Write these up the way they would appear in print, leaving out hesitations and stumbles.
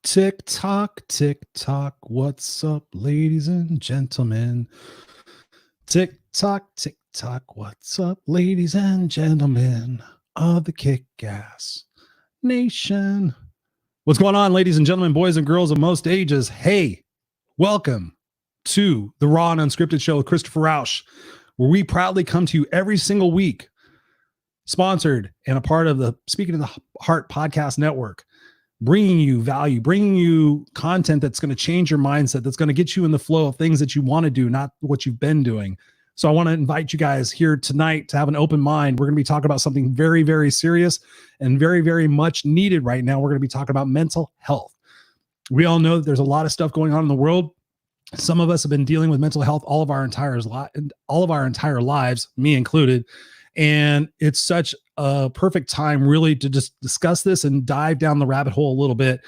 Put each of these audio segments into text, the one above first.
Tick tock, what's up, ladies and gentlemen? Tick tock, what's up, ladies and gentlemen of the Kickass Nation? What's going on, ladies and gentlemen, boys and girls of most ages? Hey, welcome to the Raw and Unscripted Show with Christopher Rausch, where we proudly come to you every single week, sponsored and a part of the Speaking of the Heart podcast network, bringing you value, bringing you content that's going to change your mindset, that's going to get you in the flow of things that you want to do, not what you've been doing. So I want to invite you guys here tonight to have an open mind. We're going to be talking about something very, very serious and very, very much needed right now. We're going to be talking about mental health. We all know that there's a lot of stuff going on in the world. Some of us have been dealing with mental health all of our entire lives, me included. And it's such a perfect time really to just discuss this and dive down the rabbit hole a little bit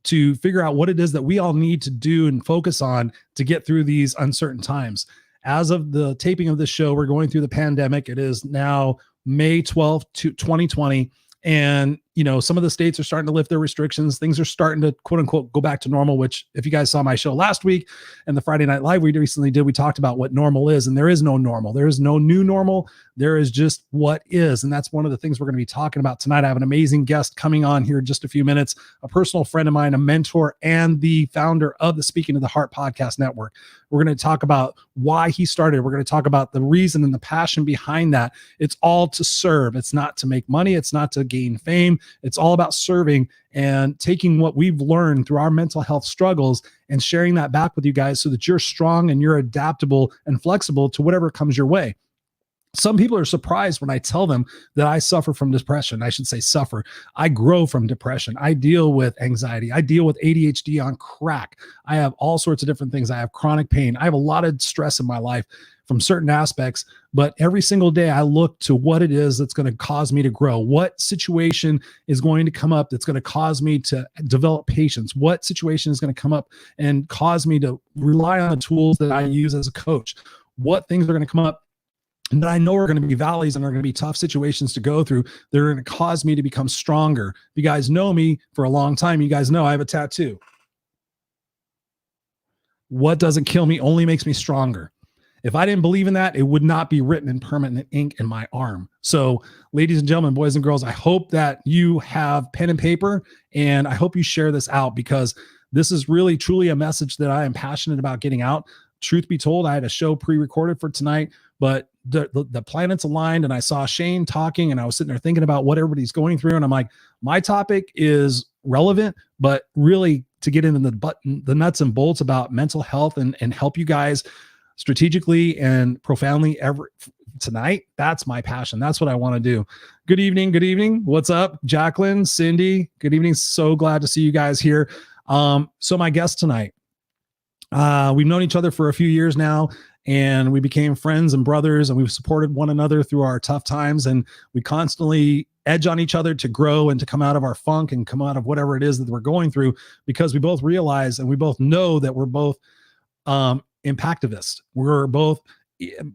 to figure out what it is that we all need to do and focus on to get through these uncertain times. As of the taping of this show, we're going through the pandemic. It is now May 12th, 2020. And, you know, some of the states are starting to lift their restrictions. Things are starting to, quote unquote, go back to normal, which if you guys saw my show last week and the Friday Night Live we recently did, we talked about what normal is. And there is no normal. There is no new normal. There is just what is. And that's one of the things we're going to be talking about tonight. I have an amazing guest coming on here in just a few minutes, a personal friend of mine, a mentor, and the founder of the Speaking of the Heart podcast network. We're going to talk about why he started. We're going to talk about the reason and the passion behind that. It's all to serve. It's not to make money. It's not to gain fame. It's all about serving and taking what we've learned through our mental health struggles and sharing that back with you guys so that you're strong and you're adaptable and flexible to whatever comes your way. Some people are surprised when I tell them that I suffer from depression. I should say suffer. I grow from depression. I deal with anxiety. I deal with ADHD on crack. I have all sorts of different things. I have chronic pain. I have a lot of stress in my life from certain aspects, but every single day I look to what it is that's going to cause me to grow. What situation is going to come up that's going to cause me to develop patience? What situation is going to come up and cause me to rely on the tools that I use as a coach? What things are going to come up and that I know are going to be valleys and are going to be tough situations to go through that are going to cause me to become stronger. If you guys know me for a long time, you guys know I have a tattoo. What doesn't kill me only makes me stronger. If I didn't believe in that, it would not be written in permanent ink in my arm. So, ladies and gentlemen, boys and girls, I hope that you have pen and paper, and I hope you share this out because this is really, truly a message that I am passionate about getting out. Truth be told, I had a show pre-recorded for tonight, but the planets aligned and I saw Shane talking and I was sitting there thinking about what everybody's going through. And I'm like, my topic is relevant, but really to get into the nuts and bolts about mental health and help you guys strategically and profoundly tonight. That's my passion. That's what I want to do. Good evening. Good evening. What's up? Jacqueline, Cindy, good evening. So glad to see you guys here. So my guest tonight, we've known each other for a few years now, and we became friends and brothers, and we've supported one another through our tough times, and we constantly edge on each other to grow and to come out of our funk and come out of whatever it is that we're going through, because we both realize and we both know that we're both impactivists. We're both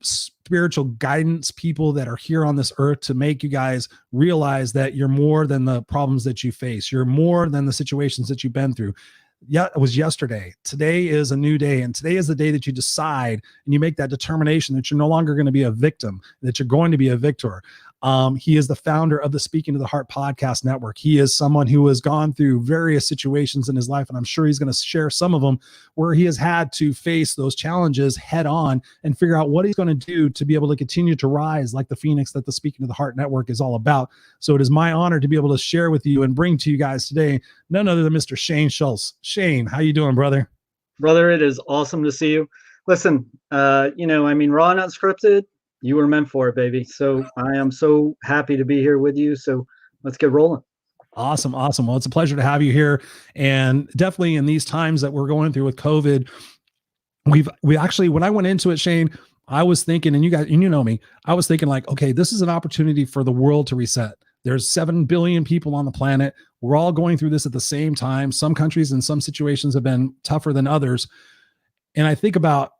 spiritual guidance people that are here on this earth to make you guys realize that you're more than the problems that you face. You're more than the situations that you've been through. Yeah, it was yesterday. Today is a new day. And today is the day that you decide and you make that determination that you're no longer going to be a victim, that you're going to be a victor. He is the founder of the Speaking to the Heart podcast network. He is someone who has gone through various situations in his life, and I'm sure he's going to share some of them where he has had to face those challenges head on and figure out what he's going to do to be able to continue to rise like the phoenix that the Speaking to the Heart network is all about. So it is my honor to be able to share with you and bring to you guys today none other than Mr. Shane Schulz. Shane, how you doing, brother? Brother, it is awesome to see you. Listen, Raw and Unscripted, you were meant for it, baby. So I am so happy to be here with you. So let's get rolling. Awesome. Well, it's a pleasure to have you here. And definitely in these times that we're going through with COVID, we actually, when I went into it, Shane, I was thinking, and you guys, and you know me, I was thinking like, okay, this is an opportunity for the world to reset. There's 7 billion people on the planet. We're all going through this at the same time. Some countries and some situations have been tougher than others. And I think about,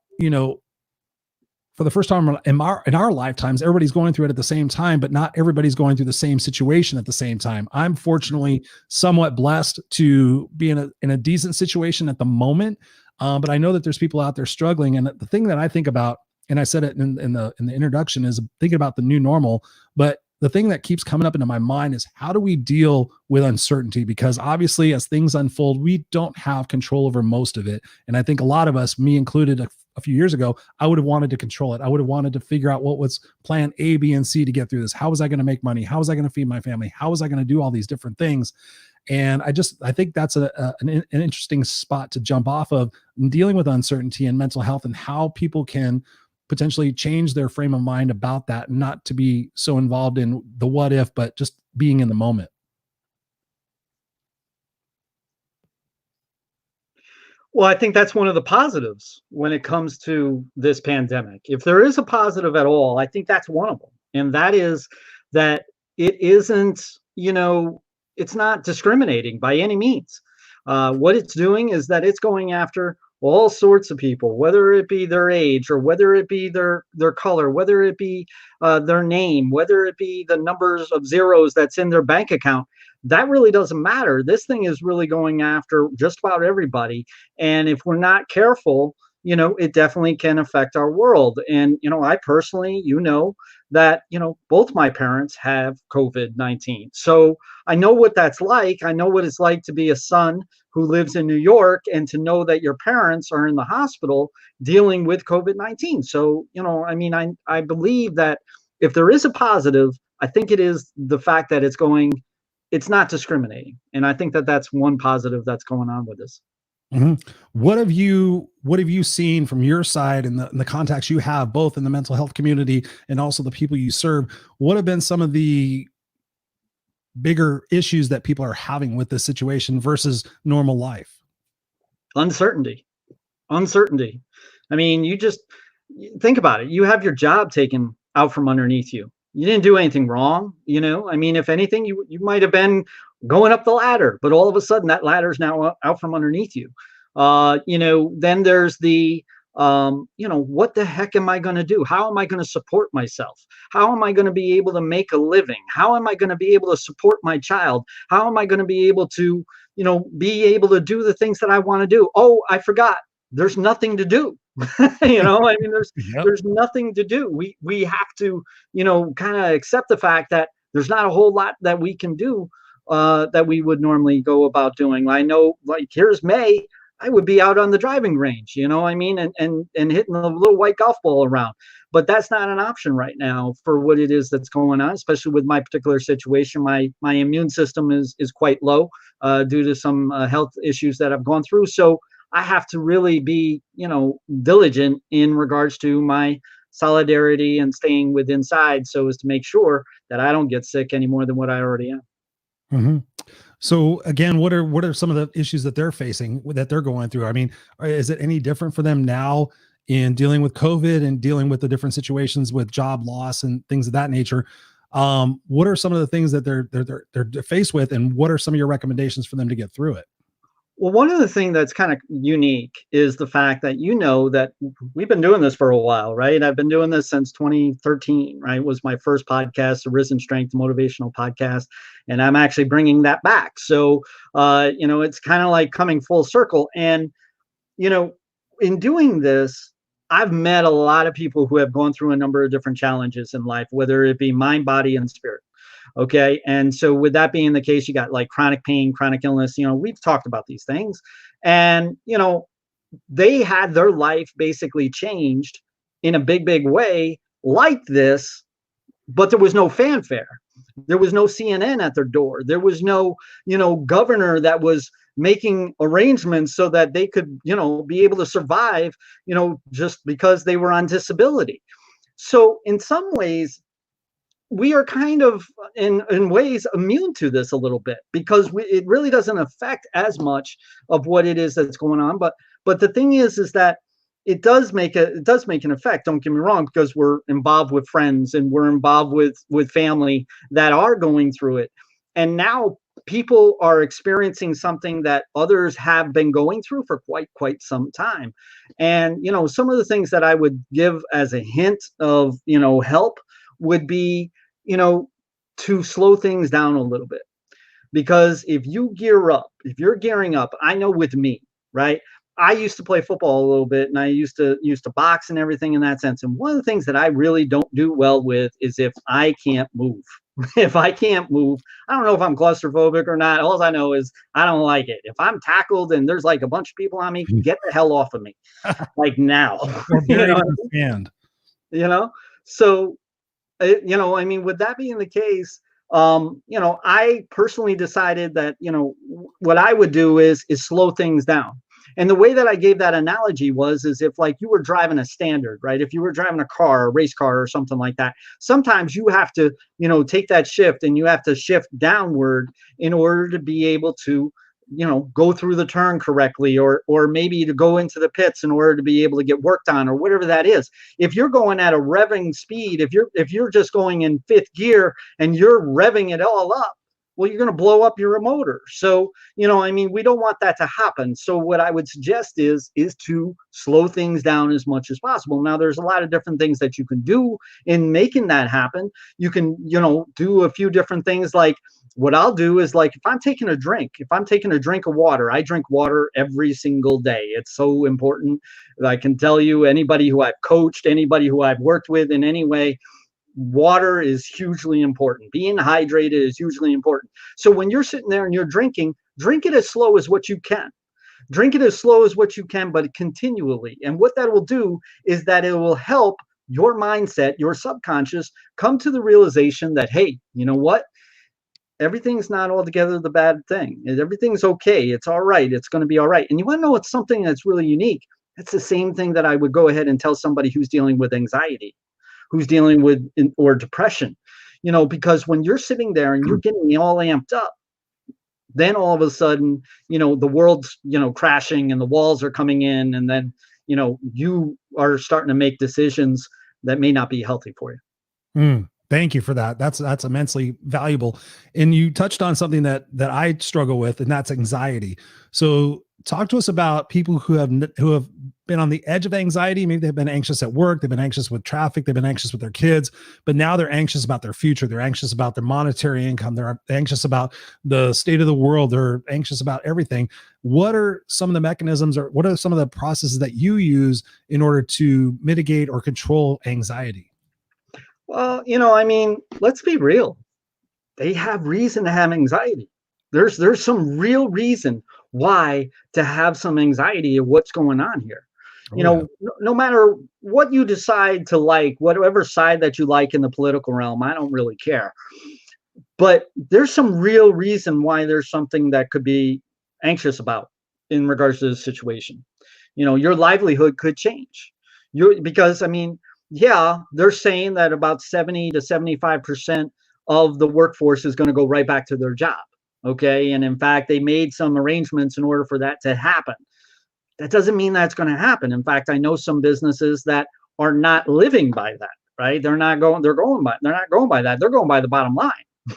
for the first time in our lifetimes, everybody's going through it at the same time, but not everybody's going through the same situation at the same time. I'm fortunately somewhat blessed to be in a decent situation at the moment. But I know that there's people out there struggling. And the thing that I think about, and I said it in the introduction, is thinking about the new normal. But the thing that keeps coming up into my mind is, how do we deal with uncertainty? Because obviously, as things unfold, we don't have control over most of it. And I think a lot of us, me included, a few years ago, I would have wanted to control it. I would have wanted to figure out what was plan A, B, and C to get through this. How was I going to make money? How was I going to feed my family? How was I going to do all these different things? And I think that's an interesting spot to jump off of, dealing with uncertainty and mental health, and how people can potentially change their frame of mind about that, and not to be so involved in the what if, but just being in the moment. Well, I think that's one of the positives when it comes to this pandemic. If there is a positive at all, I think that's one of them. And that is that it isn't, it's not discriminating by any means. What it's doing is that it's going after all sorts of people, whether it be their age, or whether it be their color, whether it be their name, whether it be the numbers of zeros that's in their bank account. That really doesn't matter. This thing is really going after just about everybody. And if we're not careful, it definitely can affect our world. And, I personally, that, both my parents have COVID-19. So I know what that's like. I know what it's like to be a son who lives in New York, and to know that your parents are in the hospital dealing with COVID-19. So, I believe that if there is a positive, I think it is the fact that it's not discriminating. And I think that that's one positive that's going on with this. Mm-hmm. What have you seen from your side, and the contacts you have, both in the mental health community and also the people you serve? What have been some of the bigger issues that people are having with this situation versus normal life? Uncertainty. I mean, you just think about it. You have your job taken out from underneath you. You didn't do anything wrong. If anything, you might have been going up the ladder, but all of a sudden that ladder's now out from underneath you. Then there's the, what the heck am I going to do? How am I going to support myself? How am I going to be able to make a living? How am I going to be able to support my child? How am I going to be able to, do the things that I want to do? Oh, I forgot. There's nothing to do. There's nothing to do. We have to, kind of accept the fact that there's not a whole lot that we can do that we would normally go about doing. I know, like, here's May, I would be out on the driving range, and hitting a little white golf ball around. But that's not an option right now for what it is that's going on, especially with my particular situation. My immune system is quite low due to some health issues that I've gone through. So I have to really be, diligent in regards to my solidarity and staying with inside, so as to make sure that I don't get sick any more than what I already am. Mm-hmm. So again, what are some of the issues that they're facing, that they're going through? I mean, is it any different for them now in dealing with COVID and dealing with the different situations with job loss and things of that nature? What are some of the things that they're faced with, and what are some of your recommendations for them to get through it? Well, one of the things that's kind of unique is the fact that, that we've been doing this for a while, right? I've been doing this since 2013, right? It was my first podcast, the Risen Strength Motivational Podcast, and I'm actually bringing that back. So, it's kind of like coming full circle. And, in doing this, I've met a lot of people who have gone through a number of different challenges in life, whether it be mind, body, and spirit. Okay. And so with that being the case, you got like chronic pain, chronic illness, we've talked about these things, and, they had their life basically changed in a big, big way like this, but there was no fanfare. There was no CNN at their door. There was no, governor that was making arrangements so that they could, be able to survive, just because they were on disability. So in some ways, we are kind of in ways immune to this a little bit, because it really doesn't affect as much of what it is that's going on. But the thing is that it does make an effect. Don't get me wrong, because we're involved with friends and we're involved with family that are going through it. And now people are experiencing something that others have been going through for quite some time. And, some of the things that I would give as a hint of, help would be, to slow things down a little bit. Because if you're gearing up, I know with me, right? I used to play football a little bit, and I used to box and everything in that sense. And one of the things that I really don't do well with is if I can't move. If I can't move, I don't know if I'm claustrophobic or not. All I know is I don't like it. If I'm tackled and there's like a bunch of people on me, get the hell off of me, like now. Or buried in the sand. So I mean, with that being the case, I personally decided that, what I would do is slow things down. And the way that I gave that analogy is if like you were driving a standard, right? If you were driving a car, a race car or something like that, sometimes you have to, take that shift, and you have to shift downward in order to be able to, go through the turn correctly, or maybe to go into the pits in order to be able to get worked on, or whatever that is. If you're going at a revving speed, if you're just going in fifth gear and you're revving it all up, well, you're going to blow up your motor. So, I mean, we don't want that to happen. So what I would suggest is to slow things down as much as possible. Now, there's a lot of different things that you can do in making that happen. You can, do a few different things. Like what I'll do is, like, if I'm taking a drink of water, I drink water every single day. It's so important. I can tell you, anybody who I've coached, anybody who I've worked with in any way, water is hugely important. Being hydrated is hugely important. So when you're sitting there and you're drinking, drink it as slow as what you can. Drink it as slow as what you can, but continually. And what that will do is that it will help your mindset, your subconscious, come to the realization that, hey, you know what? Everything's not altogether the bad thing. Everything's okay. It's all right. It's going to be all right. And you want to know what's something that's really unique? It's the same thing that I would go ahead and tell somebody who's dealing with anxiety, who's dealing with or depression, because when you're sitting there and you're getting all amped up, then all of a sudden, the world's, crashing and the walls are coming in, and then, you are starting to make decisions that may not be healthy for you. Thank you for that. That's immensely valuable. And you touched on something that I struggle with, and that's anxiety. So talk to us about people who have been on the edge of anxiety. Maybe they've been anxious at work. They've been anxious with traffic. They've been anxious with their kids, but now they're anxious about their future. They're anxious about their monetary income. They're anxious about the state of the world. They're anxious about everything. What are some of the mechanisms, or what are some of the processes that you use in order to mitigate or control anxiety? Well, I mean, let's be real. They have reason to have anxiety. There's some real reason why to have some anxiety of what's going on here. No matter what you decide to like, whatever side that you like in the political realm, I don't really care. But there's some real reason why there's something that could be anxious about in regards to this situation. Your livelihood could change. Because, I mean, yeah, they're saying that about 70 to 75% of the workforce is going to go right back to their job. Okay. And in fact, they made some arrangements in order for that to happen. That doesn't mean that's going to happen. In fact, I know some businesses that are not living by that, right? They're not going by that. They're going by the bottom line,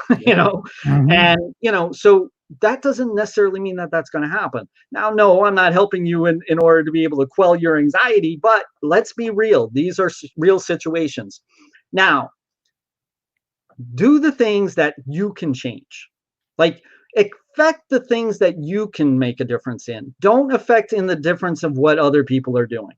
Mm-hmm. And, so that doesn't necessarily mean that that's going to happen. Now, no, I'm not helping you in order to be able to quell your anxiety, but let's be real. These are real situations. Now, do the things that you can change. Like, affect the things that you can make a difference in. Don't affect in the difference of what other people are doing,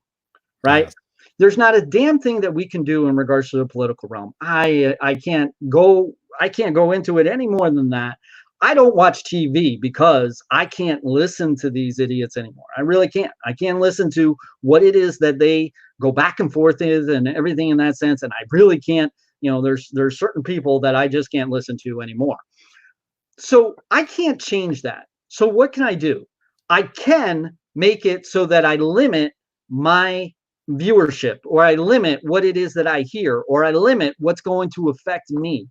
right? Yes. There's not a damn thing that we can do in regards to the political realm. I can't go into it any more than that. I don't watch TV because I can't listen to these idiots anymore. I really can't. I can't listen to what it is that they go back and forth with and everything in that sense. And I really can't, there's certain people that I just can't listen to anymore. So I can't change that. So what can I do? I can make it so that I limit my viewership, or I limit what it is that I hear, or I limit what's going to affect me.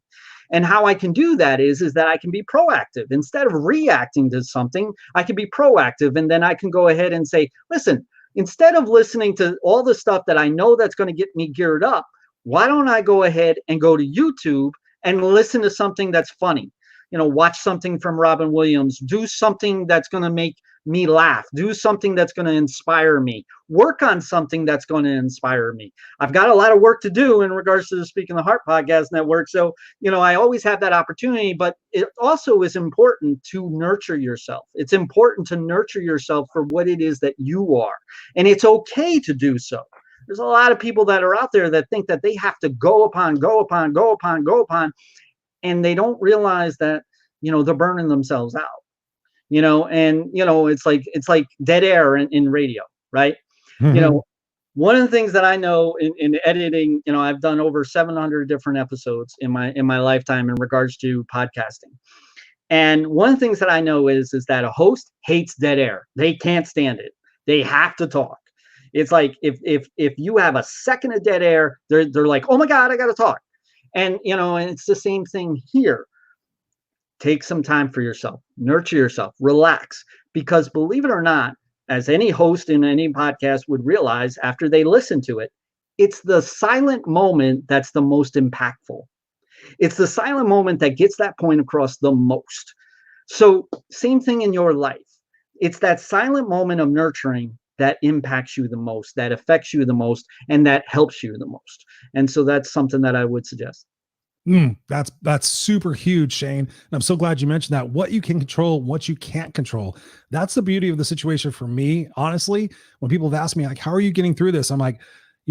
And how I can do that is that I can be proactive. Instead of reacting to something, I can be proactive. And then I can go ahead and say, listen, instead of listening to all the stuff that I know that's going to get me geared up, why don't I go ahead and go to YouTube and listen to something that's funny? watch something from Robin Williams, do something that's going to make me laugh, do something that's going to inspire me, work on something that's going to inspire me. I've got a lot of work to do in regards to the Speaking the Heart podcast network. So, I always have that opportunity, but it also is important to nurture yourself. It's important to nurture yourself for what it is that you are. And it's okay to do so. There's a lot of people that are out there that think that they have to go upon, and they don't realize that, they're burning themselves out. It's like dead air in radio, right? Mhm. One of the things that I know in editing, I've done over 700 different episodes in my lifetime in regards to podcasting. And one of the things that I know is that a host hates dead air. They can't stand it. They have to talk. It's like if you have a second of dead air, they're like, oh my God, I got to talk. And and it's the same thing here. Take some time for yourself, nurture yourself, relax, because believe it or not, as any host in any podcast would realize after they listen to it, it's the silent moment that's the most impactful. It's the silent moment that gets that point across the most. So same thing in your life. It's that silent moment of nurturing that impacts you the most, that affects you the most, and that helps you the most. And so that's something that I would suggest. That's super huge, Shane. And I'm so glad you mentioned that. What you can control, what you can't control. That's the beauty of the situation for me. Honestly, when people have asked me, like, how are you getting through this? I'm like,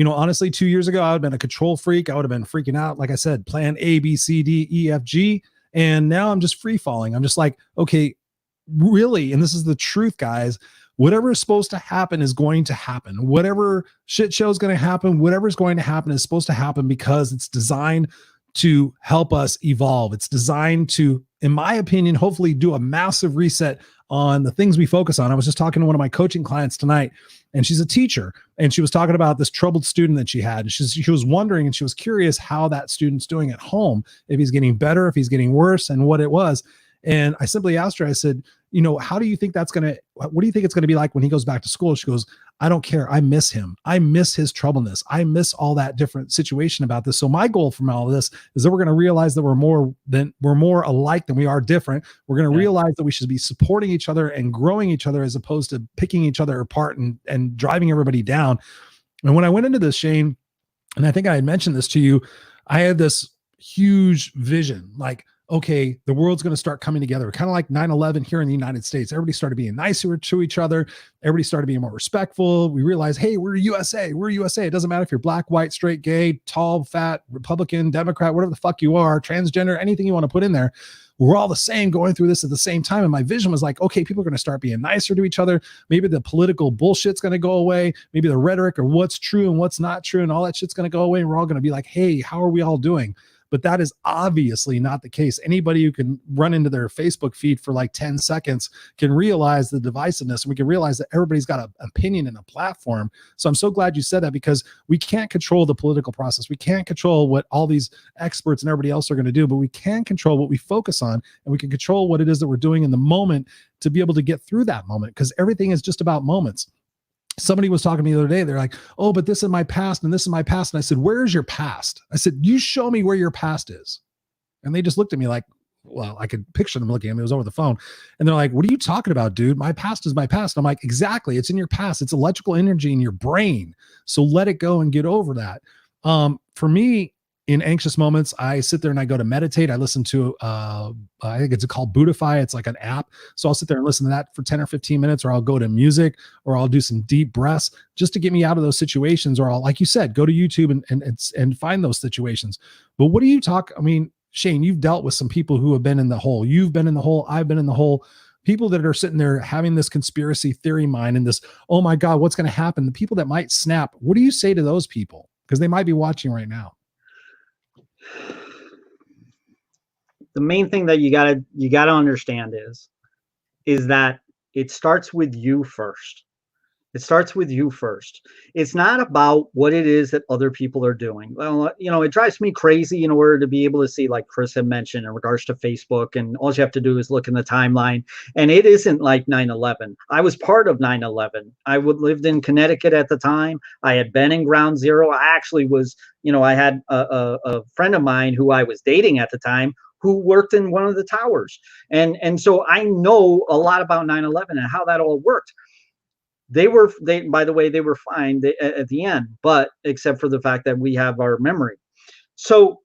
honestly, 2 years ago, I would have been a control freak. I would have been freaking out. Like I said, plan A, B, C, D, E, F, G. And now I'm just free falling. I'm just like, okay, really. And this is the truth, guys. Whatever is supposed to happen is going to happen. Whatever shit show is going to happen, whatever is going to happen is supposed to happen because it's designed to help us evolve. It's designed to, in my opinion, hopefully do a massive reset on the things we focus on. I was just talking to one of my coaching clients tonight, and she's a teacher, and she was talking about this troubled student that she had. And she was wondering, and she was curious how that student's doing at home, if he's getting better, if he's getting worse, and what it was. And I simply asked her, I said, how do you think what do you think it's going to be like when he goes back to school? She goes, I don't care. I miss him. I miss his troubleness. I miss all that different situation about this. So my goal from all of this is that we're going to realize that we're more alike than we are different. We're going to realize that we should be supporting each other and growing each other as opposed to picking each other apart and driving everybody down. And when I went into this, Shane, and I think I had mentioned this to you, I had this huge vision, like, okay, the world's going to start coming together, kind of like 9/11 here in the United States. Everybody started being nicer to each other. Everybody started being more respectful. We realized, hey, we're USA. We're USA. It doesn't matter if you're black, white, straight, gay, tall, fat, Republican, Democrat, whatever the fuck you are, transgender, anything you want to put in there. We're all the same going through this at the same time. And my vision was like, okay, people are going to start being nicer to each other. Maybe the political bullshit's going to go away. Maybe the rhetoric or what's true and what's not true and all that shit's going to go away. And we're all going to be like, hey, how are we all doing? But that is obviously not the case. Anybody who can run into their Facebook feed for like 10 seconds can realize the divisiveness. And we can realize that everybody's got an opinion and a platform. So I'm so glad you said that, because we can't control the political process. We can't control what all these experts and everybody else are going to do, but we can control what we focus on, and we can control what it is that we're doing in the moment to be able to get through that moment, because everything is just about moments. Somebody was talking to me the other day. They're like, oh, but this is my past and this is my past. And I said, where's your past? I said, you show me where your past is. And they just looked at me like, well, I could picture them looking at me. It was over the phone. And they're like, what are you talking about, dude? My past is my past. And I'm like, exactly. It's in your past. It's electrical energy in your brain. So let it go and get over that. For me, in anxious moments, I sit there and I go to meditate. I listen to, I think it's called Buddhify. It's like an app. So I'll sit there and listen to that for 10 or 15 minutes, or I'll go to music, or I'll do some deep breaths just to get me out of those situations. Or I'll, like you said, go to YouTube and find those situations. But what do you talk? I mean, Shane, you've dealt with some people who have been in the hole. You've been in the hole. I've been in the hole. People that are sitting there having this conspiracy theory mind and this, oh my God, what's going to happen? The people that might snap. What do you say to those people? Because they might be watching right now. The main thing that you gotta understand is that it starts with you first. It starts with you first. It's not about what it is that other people are doing. Well, it drives me crazy in order to be able to see, like Chris had mentioned, in regards to Facebook, and all you have to do is look in the timeline. And it isn't like 9/11. I was part of 9/11. I lived in Connecticut at the time. I had been in Ground Zero. I actually was, I had a friend of mine who I was dating at the time, who worked in one of the towers. And so I know a lot about 9/11 and how that all worked. By the way, they were fine at the end, but except for the fact that we have our memory. So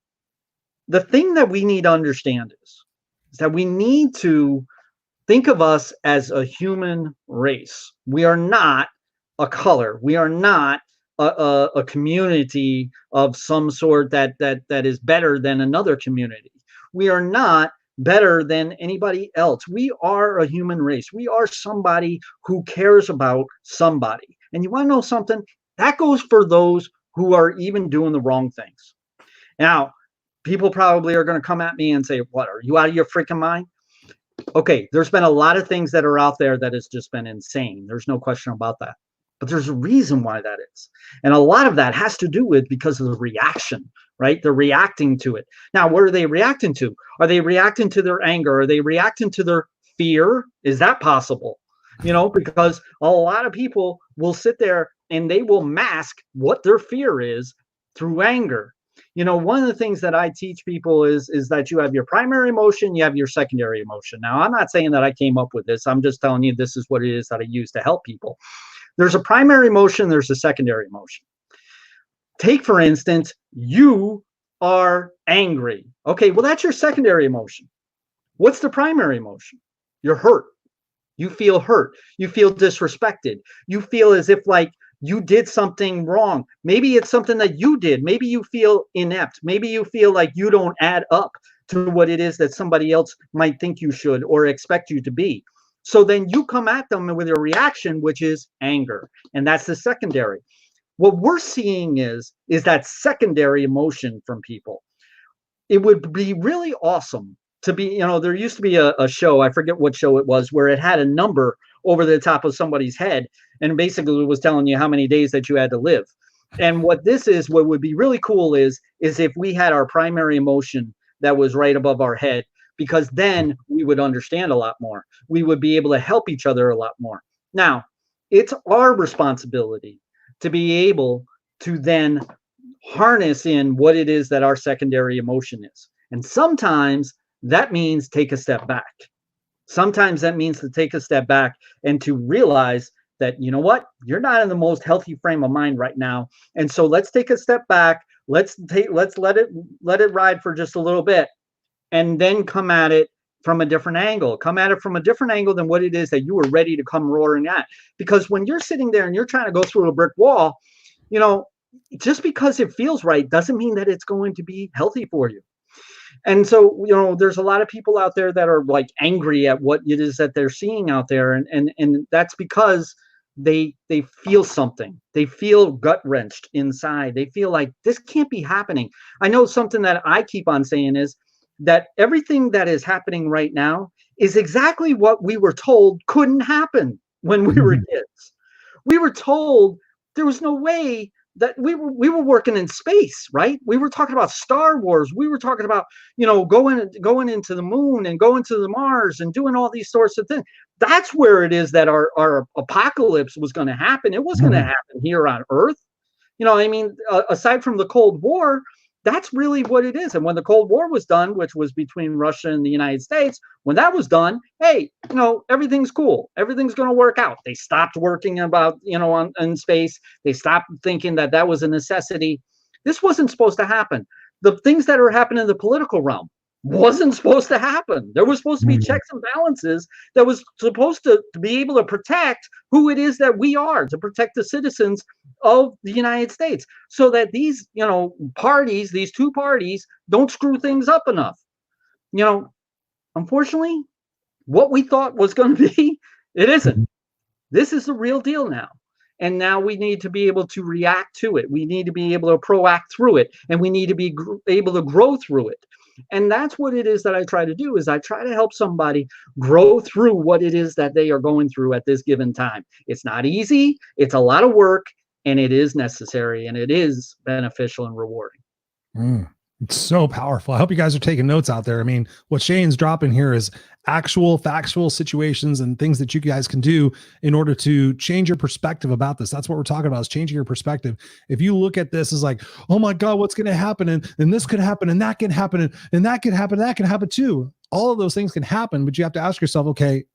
the thing that we need to understand is that we need to think of us as a human race. We are not a color. We are not a community of some sort that is better than another community. We are not better than anybody else. We are a human race. We are somebody who cares about somebody. And you want to know something? That goes for those who are even doing the wrong things. Now, people probably are going to come at me and say, what, are you out of your freaking mind? Okay, there's been a lot of things that are out there that has just been insane. There's no question about that. But there's a reason why that is. And a lot of that has to do with because of the reaction, right? They're reacting to it. Now, what are they reacting to? Are they reacting to their anger? Are they reacting to their fear? Is that possible? You know, because a lot of people will sit there and they will mask what their fear is through anger. You know, one of the things that I teach people is that you have your primary emotion, you have your secondary emotion. Now, I'm not saying that I came up with this. I'm just telling you this is what it is that I use to help people. There's a primary emotion, there's a secondary emotion. Take, for instance, you are angry. Okay, well, that's your secondary emotion. What's the primary emotion? You're hurt. You feel hurt. You feel disrespected. You feel as if like you did something wrong. Maybe it's something that you did. Maybe you feel inept. Maybe you feel like you don't add up to what it is that somebody else might think you should or expect you to be. So then you come at them with a reaction, which is anger. And that's the secondary. What we're seeing is that secondary emotion from people. It would be really awesome to be, you know, there used to be a show, I forget what show it was, where it had a number over the top of somebody's head. And basically it was telling you how many days that you had to live. And what this is, what would be really cool is if we had our primary emotion that was right above our head, because then we would understand a lot more. We would be able to help each other a lot more. Now, it's our responsibility to be able to then harness in what it is that our secondary emotion is. And sometimes that means take a step back. Sometimes that means to take a step back and to realize that, you know what, you're not in the most healthy frame of mind right now. And so let's take a step back. Let's let it ride for just a little bit, and then come at it from a different angle. Come at it from a different angle than what it is that you were ready to come roaring at. Because when you're sitting there and you're trying to go through a brick wall, you know, just because it feels right doesn't mean that it's going to be healthy for you. And so, you know, there's a lot of people out there that are like angry at what it is that they're seeing out there. And that's because they feel something. They feel gut wrenched inside. They feel like this can't be happening. I know something that I keep on saying is that everything that is happening right now is exactly what we were told couldn't happen when we were kids. We were told there was no way that we were working in space, right? We were talking about Star Wars. We were talking about, you know, going into the moon and going to the Mars and doing all these sorts of things. That's where it is that our apocalypse was going to happen. It was going to happen here on Earth. You know, I mean, aside from the Cold War, that's really what it is. And when the Cold War was done, which was between Russia and the United States, when that was done, hey, you know, everything's cool. Everything's going to work out. They stopped working about, you know, in space. They stopped thinking that that was a necessity. This wasn't supposed to happen. The things that are happening in the political realm wasn't supposed to happen. There was supposed to be checks and balances that was supposed to be able to protect who it is that we are, to protect the citizens of the United States, so that these, you know, parties, these two parties, don't screw things up enough. You know, unfortunately, what we thought was going to be, it isn't. This is the real deal now. And now we need to be able to react to it. We need to be able to proact through it, and we need to be able to grow through it. And that's what it is that I try to do, is I try to help somebody grow through what it is that they are going through at this given time. It's not easy. It's a lot of work, and it is necessary, and it is beneficial and rewarding. It's so powerful. I hope you guys are taking notes out there. I mean, what Shane's dropping here is actual factual situations and things that you guys can do in order to change your perspective about this. That's what we're talking about, is changing your perspective. If you look at this as like, oh my God, what's going to happen? And this could happen, and that can happen, and that can happen, and that can happen too. All of those things can happen, but you have to ask yourself, okay,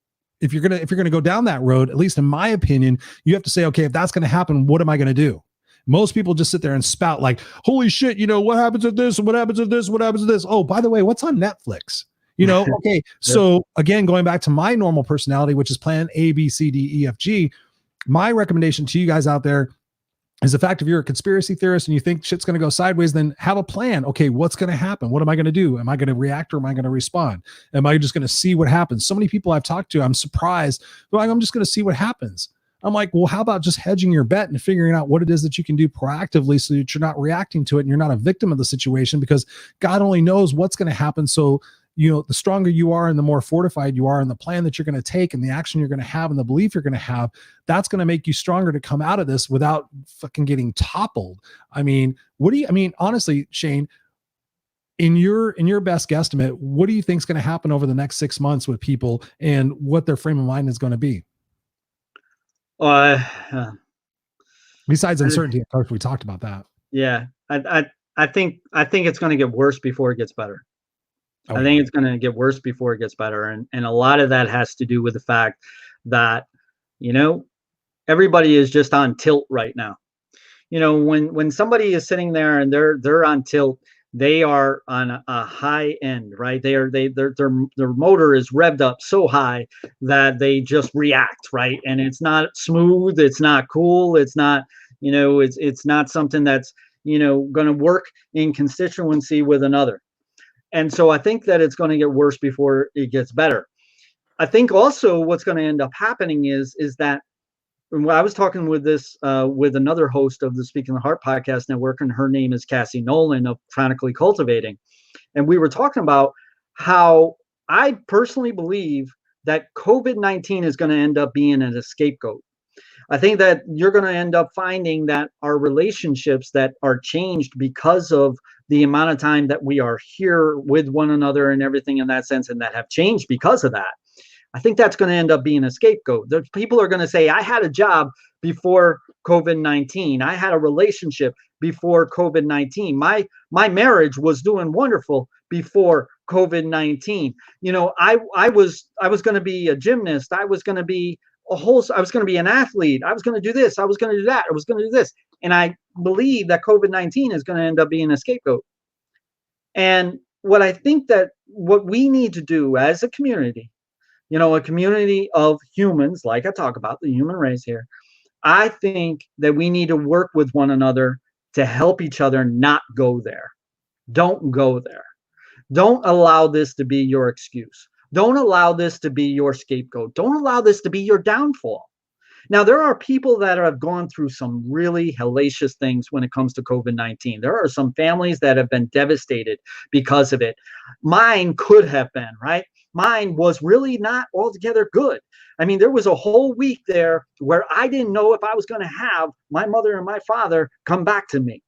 if you're gonna go down that road, at least in my opinion, you have to say, okay, if that's going to happen, what am I going to do? Most people just sit there and spout like, holy shit, what happens if this? What happens if this? What happens if this? Oh, by the way, what's on Netflix? Okay. So again, going back to my normal personality, which is plan A, B, C, D, E, F, G, my recommendation to you guys out there is the fact, if you're a conspiracy theorist and you think shit's going to go sideways, then have a plan. Okay, what's going to happen? What am I going to do? Am I going to react or am I going to respond? Am I just going to see what happens? So many people I've talked to, I'm surprised. They're like, I'm just going to see what happens. I'm like, well, how about just hedging your bet and figuring out what it is that you can do proactively so that you're not reacting to it and you're not a victim of the situation, because God only knows what's going to happen. So, the stronger you are and the more fortified you are in the plan that you're going to take and the action you're going to have and the belief you're going to have, that's going to make you stronger to come out of this without fucking getting toppled. I mean, honestly, Shane, in your best guesstimate, what do you think is going to happen over the next 6 months with people and what their frame of mind is going to be? Besides uncertainty, of course, we talked about that. Yeah, I think it's going to get worse before it gets better. I think it's going to get worse before it gets better, and a lot of that has to do with the fact that everybody is just on tilt right now. When somebody is sitting there and they're on tilt, they are on a high end, right? Their motor is revved up so high that they just react, right? And it's not smooth, it's not cool, it's not, it's not something that's, going to work in constituency with another. And so I think that it's going to get worse before it gets better. I think also what's going to end up happening is that I was talking with another host of the Speaking the Heart podcast network, and her name is Cassie Nolan of Chronically Cultivating. And we were talking about how I personally believe that COVID-19 is going to end up being a scapegoat. I think that you're going to end up finding that our relationships that are changed because of the amount of time that we are here with one another and everything in that sense, and that have changed because of that. I think that's going to end up being a scapegoat. People are going to say, I had a job before COVID-19. I had a relationship before COVID-19. My marriage was doing wonderful before COVID-19. I was going to be a gymnast. I was going to be I was going to be an athlete. I was going to do this. I was going to do that. I was going to do this. And I believe that COVID-19 is going to end up being a scapegoat. And what I think that what we need to do as a community, a community of humans, like I talk about the human race here, I think that we need to work with one another to help each other not go there. Don't go there. Don't allow this to be your excuse. Don't allow this to be your scapegoat. Don't allow this to be your downfall. Now, there are people that have gone through some really hellacious things when it comes to COVID-19. There are some families that have been devastated because of it. Mine could have been, right? Mine was really not altogether good. I mean, there was a whole week there where I didn't know if I was going to have my mother and my father come back to me.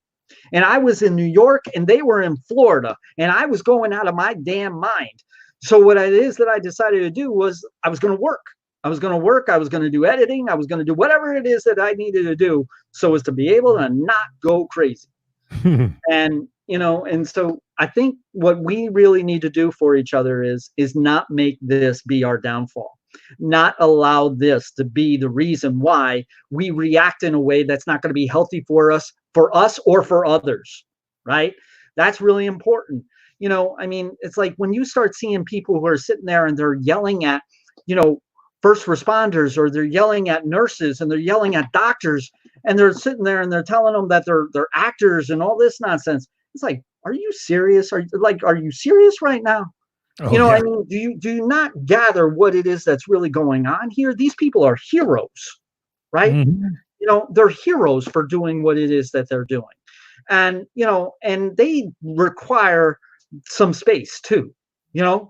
And I was in New York and they were in Florida, and I was going out of my damn mind. So what it is that I decided to do was I was going to work. I was going to do editing. I was going to do whatever it is that I needed to do so as to be able to not go crazy. And so I think what we really need to do for each other is not make this be our downfall, not allow this to be the reason why we react in a way that's not going to be healthy for us or for others, right? That's really important. It's like when you start seeing people who are sitting there and they're yelling at, first responders, or they're yelling at nurses and they're yelling at doctors, and they're sitting there and they're telling them that they're actors and all this nonsense. It's like, are you serious? Are you serious right now? Oh, yeah. Do you not gather what it is that's really going on here? These people are heroes, right? Mm-hmm. They're heroes for doing what it is that they're doing. And, and they require some space too,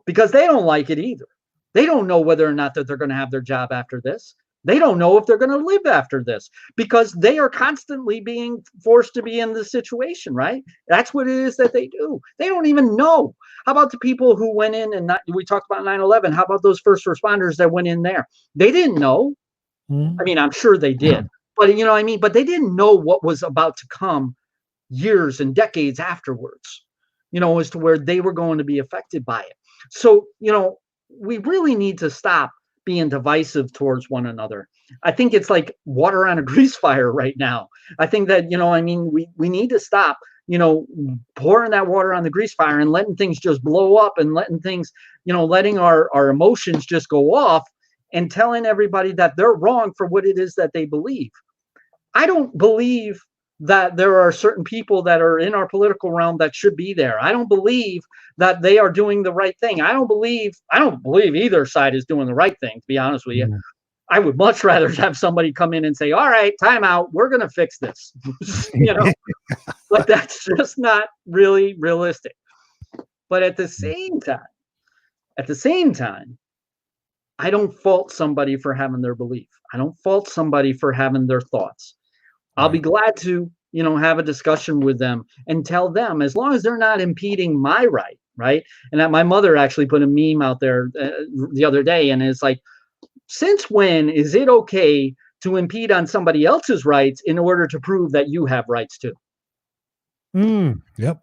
because they don't like it either. They don't know whether or not that they're going to have their job after this. They don't know if they're going to live after this because they are constantly being forced to be in this situation, right? That's what it is that they do. They don't even know. How about the people who went in and we talked about 9/11? How about those first responders that went in there? They didn't know. I mean, I'm sure they did, but you know what I mean? But they didn't know what was about to come years and decades afterwards, you know, as to where they were going to be affected by it. So, you know, we really need to stop being divisive towards one another. I think it's like water on a grease fire right now. I think that, you know, I mean, we need to stop, you know, pouring that water on the grease fire and letting things just blow up and letting things, you know, letting our emotions just go off and telling everybody that they're wrong for what it is that they believe. I don't believe that there are certain people that are in our political realm that should be there. I don't believe that they are doing the right thing. I don't believe either side is doing the right thing, to be honest with you. I would much rather have somebody come in and say, all right, time out, we're going to fix this. You know, but that's just not really realistic. But at the same time, I don't fault somebody for having their belief. I don't fault somebody for having their thoughts. I'll be glad to, you know, have a discussion with them and tell them, as long as they're not impeding my right, right? And that my mother actually put a meme out there the other day, and it's like, since when is it okay to impede on somebody else's rights in order to prove that you have rights too? Yep.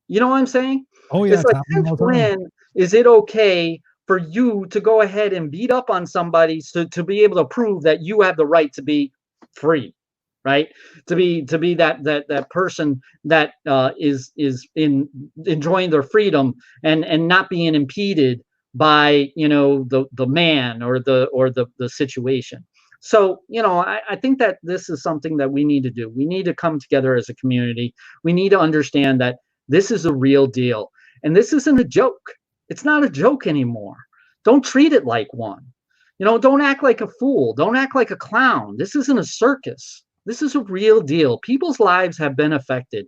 You know what I'm saying? Oh yeah. It's like, since when is it okay for you to go ahead and beat up on somebody to be able to prove that you have the right to be free? Right, to be that person that is enjoying their freedom and not being impeded by, you know, the man or the situation. So, you know, I think that this is something that we need to do. We need to come together as a community. We need to understand that this is a real deal, and this isn't a joke. It's not a joke anymore. Don't treat it like one. You know, don't act like a fool. Don't act like a clown. This isn't a circus. This is a real deal. People's lives have been affected.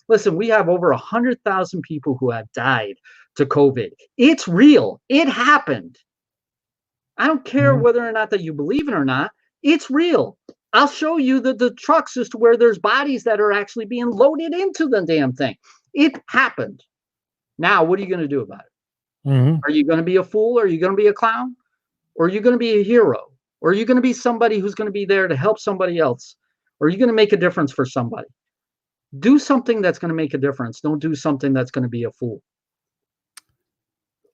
Listen, we have over 100,000 people who have died to COVID. It's real. It happened. I don't care whether or not that you believe it or not. It's real. I'll show you the trucks as to where there's bodies that are actually being loaded into the damn thing. It happened. Now, what are you going to do about it? Are you going to be a fool? Are you going to be a clown? Or are you going to be a hero? Or are you going to be somebody who's going to be there to help somebody else? Or are you going to make a difference for somebody? Do something that's going to make a difference. Don't do something that's going to be a fool.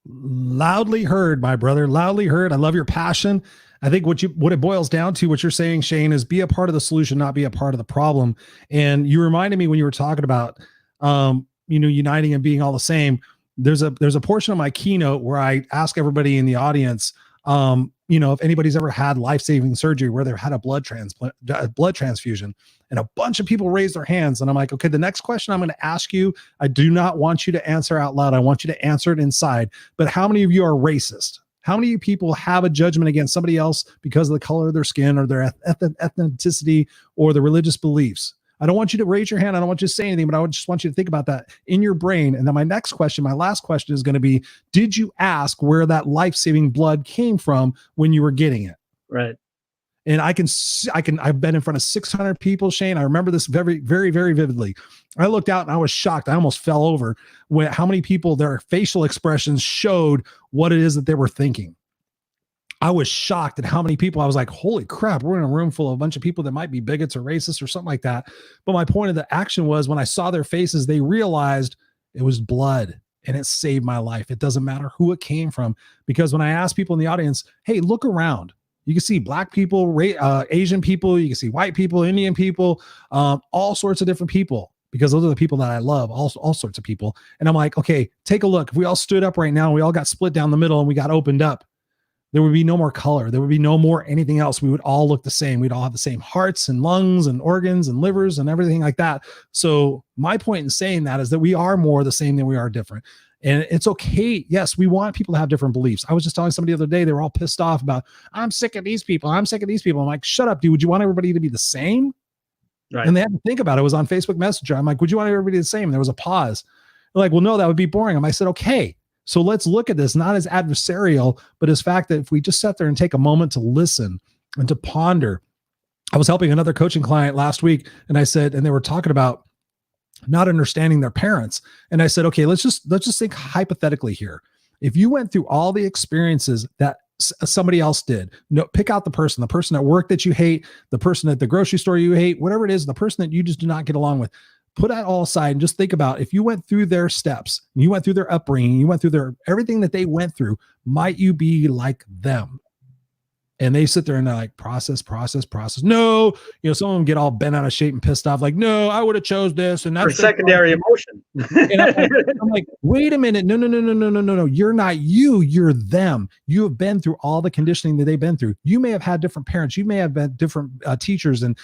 Loudly heard, my brother. Loudly heard. I love your passion. I think what it boils down to, what you're saying, Shane, is be a part of the solution, not be a part of the problem. And you reminded me when you were talking about, you know, uniting and being all the same. There's a portion of my keynote where I ask everybody in the audience, you know, if anybody's ever had life-saving surgery where they've had a blood transfusion, and a bunch of people raise their hands. And I'm like, okay, the next question I'm going to ask you, I do not want you to answer out loud. I want you to answer it inside. But how many of you are racist? How many of you people have a judgment against somebody else because of the color of their skin or their ethnicity or their religious beliefs? I don't want you to raise your hand. I don't want you to say anything, but I just want you to think about that in your brain. And then my next question, my last question is going to be, did you ask where that life-saving blood came from when you were getting it? Right. And I've been in front of 600 people, Shane. I remember this very, very, very vividly. I looked out and I was shocked. I almost fell over when how many people, their facial expressions showed what it is that they were thinking. I was shocked at how many people. I was like, holy crap, we're in a room full of a bunch of people that might be bigots or racists or something like that. But my point of the action was, when I saw their faces, they realized it was blood and it saved my life. It doesn't matter who it came from, because when I asked people in the audience, hey, look around, you can see black people, Asian people, you can see white people, Indian people, all sorts of different people, because those are the people that I love, all sorts of people. And I'm like, okay, take a look. If we all stood up right now and we all got split down the middle and we got opened up, there would be no more color. There would be no more anything else. We would all look the same. We'd all have the same hearts and lungs and organs and livers and everything like that. So my point in saying that is that we are more the same than we are different. And it's okay. Yes, we want people to have different beliefs. I was just telling somebody the other day, they were all pissed off about, I'm sick of these people. I'm sick of these people. I'm like, shut up, dude. Would you want everybody to be the same? Right. And they had to think about it. It was on Facebook Messenger. I'm like, would you want everybody the same? And there was a pause. They're like, well, no, that would be boring. I said, okay. So let's look at this not as adversarial, but as fact that if we just sat there and take a moment to listen and to ponder. I was helping another coaching client last week, and I said, and they were talking about not understanding their parents. And I said, okay, let's just think hypothetically here. If you went through all the experiences that somebody else did, no, pick out the person at work that you hate, the person at the grocery store you hate, whatever it is, the person that you just do not get along with, put that all aside and just think about if you went through their steps, you went through their upbringing, you went through their everything that they went through, might you be like them? And they sit there and they're like, process. No, some of them get all bent out of shape and pissed off. Like, no, I would have chose this. And that's secondary emotion. And I'm like, wait a minute. No. You're not you. You're them. You have been through all the conditioning that they've been through. You may have had different parents. You may have been different teachers and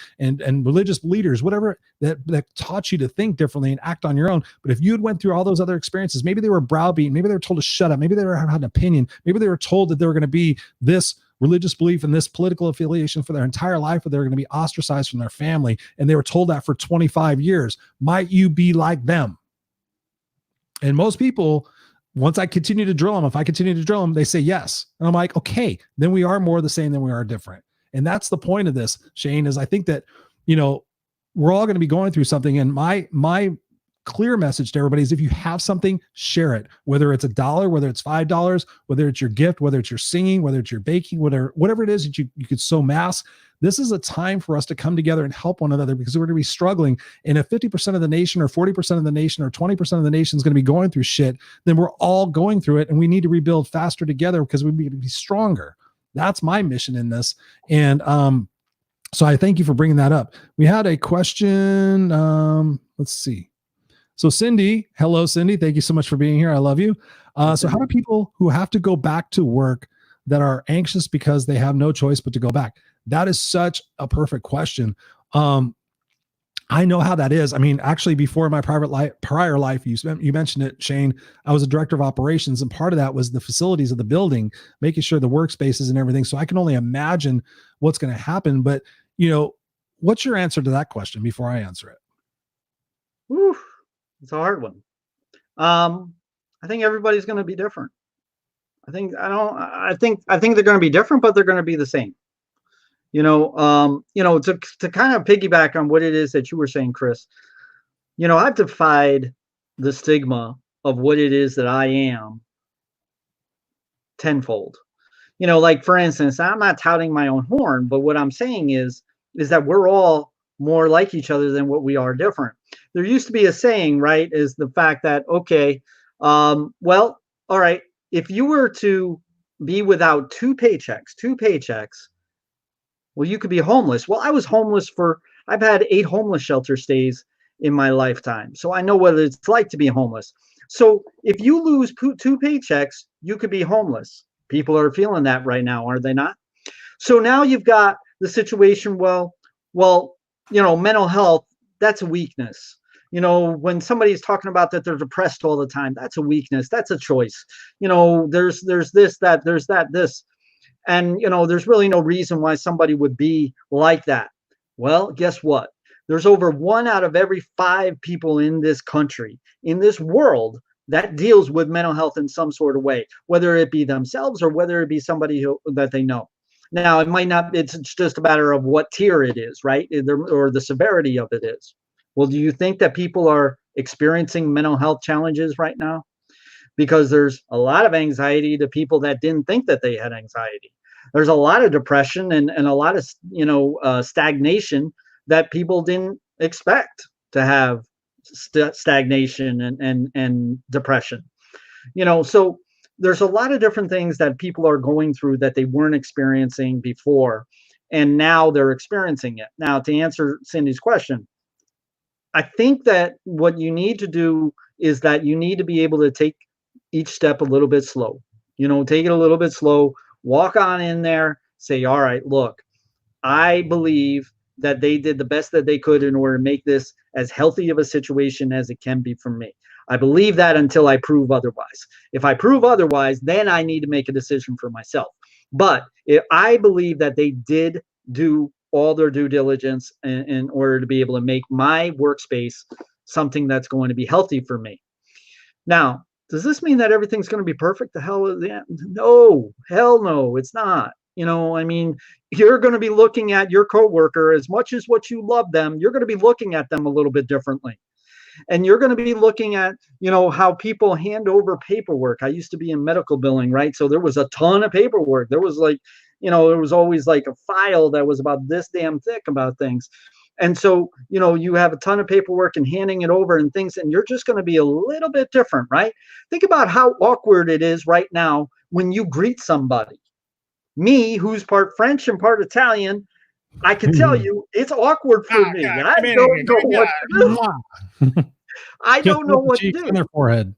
religious leaders, whatever that taught you to think differently and act on your own. But if you had went through all those other experiences, maybe they were browbeaten. Maybe they were told to shut up. Maybe they had an opinion. Maybe they were told that they were going to be this religious belief and this political affiliation for their entire life, or they're going to be ostracized from their family. And they were told that for 25 years. Might you be like them? And most people, once I continue to drill them, if I continue to drill them, they say yes. And I'm like, okay, then we are more the same than we are different. And that's the point of this, Shane, is I think that, we're all going to be going through something. And my clear message to everybody is if you have something, share it, whether it's $1, whether it's $5, whether it's your gift, whether it's your singing, whether it's your baking, whatever it is that you could sew masks. This is a time for us to come together and help one another, because we're going to be struggling. And if 50% of the nation or 40% of the nation or 20% of the nation is going to be going through shit, then we're all going through it. And we need to rebuild faster together because we need to be stronger. That's my mission in this. And so I thank you for bringing that up. We had a question. Let's see. So Cindy, hello, Cindy. Thank you so much for being here. I love you. So how do people who have to go back to work that are anxious because they have no choice but to go back? That is such a perfect question. I know how that is. I mean, actually, before my prior life, you mentioned it, Shane, I was a director of operations, and part of that was the facilities of the building, making sure the workspaces and everything. So I can only imagine what's going to happen. But, what's your answer to that question before I answer it? Whew. It's a hard one. I think everybody's going to be different. I think they're going to be different, but they're going to be the same. To kind of piggyback on what it is that you were saying, Chris, I've defied the stigma of what it is that I am tenfold. Like, for instance, I'm not touting my own horn, but what I'm saying is that we're all more like each other than what we are different. There used to be a saying, right, is the fact that, okay, well, all right, if you were to be without two paychecks, well, you could be homeless. Well, I was homeless I've had 8 homeless shelter stays in my lifetime. So I know what it's like to be homeless. So if you lose 2 paychecks, you could be homeless. People are feeling that right now, are they not? So now you've got the situation, well, mental health, that's a weakness. When somebody's talking about that they're depressed all the time, that's a weakness. That's a choice. There's this, that, there's that, this. And, there's really no reason why somebody would be like that. Well, guess what? There's over 1 out of every 5 people in this country, in this world, that deals with mental health in some sort of way, whether it be themselves or whether it be somebody that they know. Now, it might not, it's just a matter of what tier it is, right? Or the severity of it is. Well, do you think that people are experiencing mental health challenges right now? Because there's a lot of anxiety to people that didn't think that they had anxiety. There's a lot of depression and a lot of, stagnation that people didn't expect to have stagnation and depression. So there's a lot of different things that people are going through that they weren't experiencing before, and now they're experiencing it. Now, to answer Cindy's question, I think that what you need to do is that you need to be able to take each step a little bit slow. Take it a little bit slow, walk on in there, say, all right, look, I believe that they did the best that they could in order to make this as healthy of a situation as it can be for me. I believe that until I prove otherwise. If I prove otherwise, then I need to make a decision for myself. But if I believe that they did do all their due diligence in order to be able to make my workspace something that's going to be healthy for me. Now, does this mean that everything's going to be perfect? The hell is that? No, hell no, it's not. I mean, you're going to be looking at your coworker as much as what you love them. You're going to be looking at them a little bit differently. And you're going to be looking at, how people hand over paperwork. I used to be in medical billing, right? So there was a ton of paperwork. There was like, there was always like a file that was about this damn thick about things. And so, you have a ton of paperwork and handing it over and things, and you're just going to be a little bit different, right? Think about how awkward it is right now when you greet somebody. Me, who's part French and part Italian, I can tell you it's awkward for me. God, I don't know what to do. I don't know what to do. On their forehead.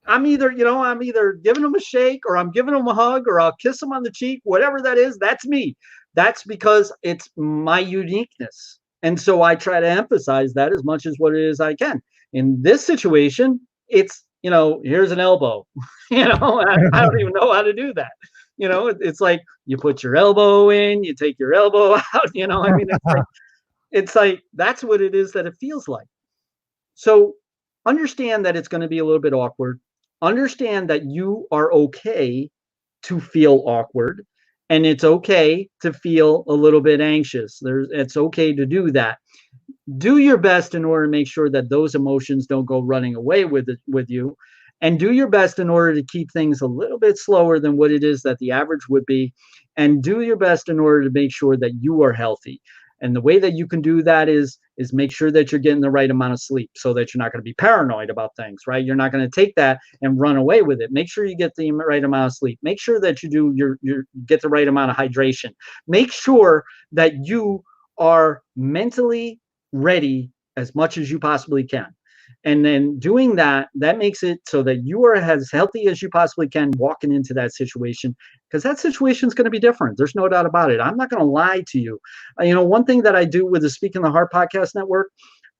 I'm either giving them a shake, or I'm giving them a hug, or I'll kiss them on the cheek, whatever that is. That's me. That's because it's my uniqueness. And so I try to emphasize that as much as what it is I can. In this situation, it's, here's an elbow. I don't even know how to do that. It's like you put your elbow in, you take your elbow out, it's like that's what it is that it feels like. So understand that it's going to be a little bit awkward. Understand that you are okay to feel awkward, and it's okay to feel a little bit anxious. It's okay to do that. Do your best in order to make sure that those emotions don't go running away with you. And do your best in order to keep things a little bit slower than what it is that the average would be. And do your best in order to make sure that you are healthy. And the way that you can do that is make sure that you're getting the right amount of sleep, so that you're not going to be paranoid about things, right? You're not going to take that and run away with it. Make sure you get the right amount of sleep. Make sure that you do get the right amount of hydration. Make sure that you are mentally ready as much as you possibly can. And then doing that makes it so that you are as healthy as you possibly can walking into that situation, because that situation is going to be different. There's no doubt about it. I'm not going to lie to you. One thing that I do with the Speaking the Heart podcast network,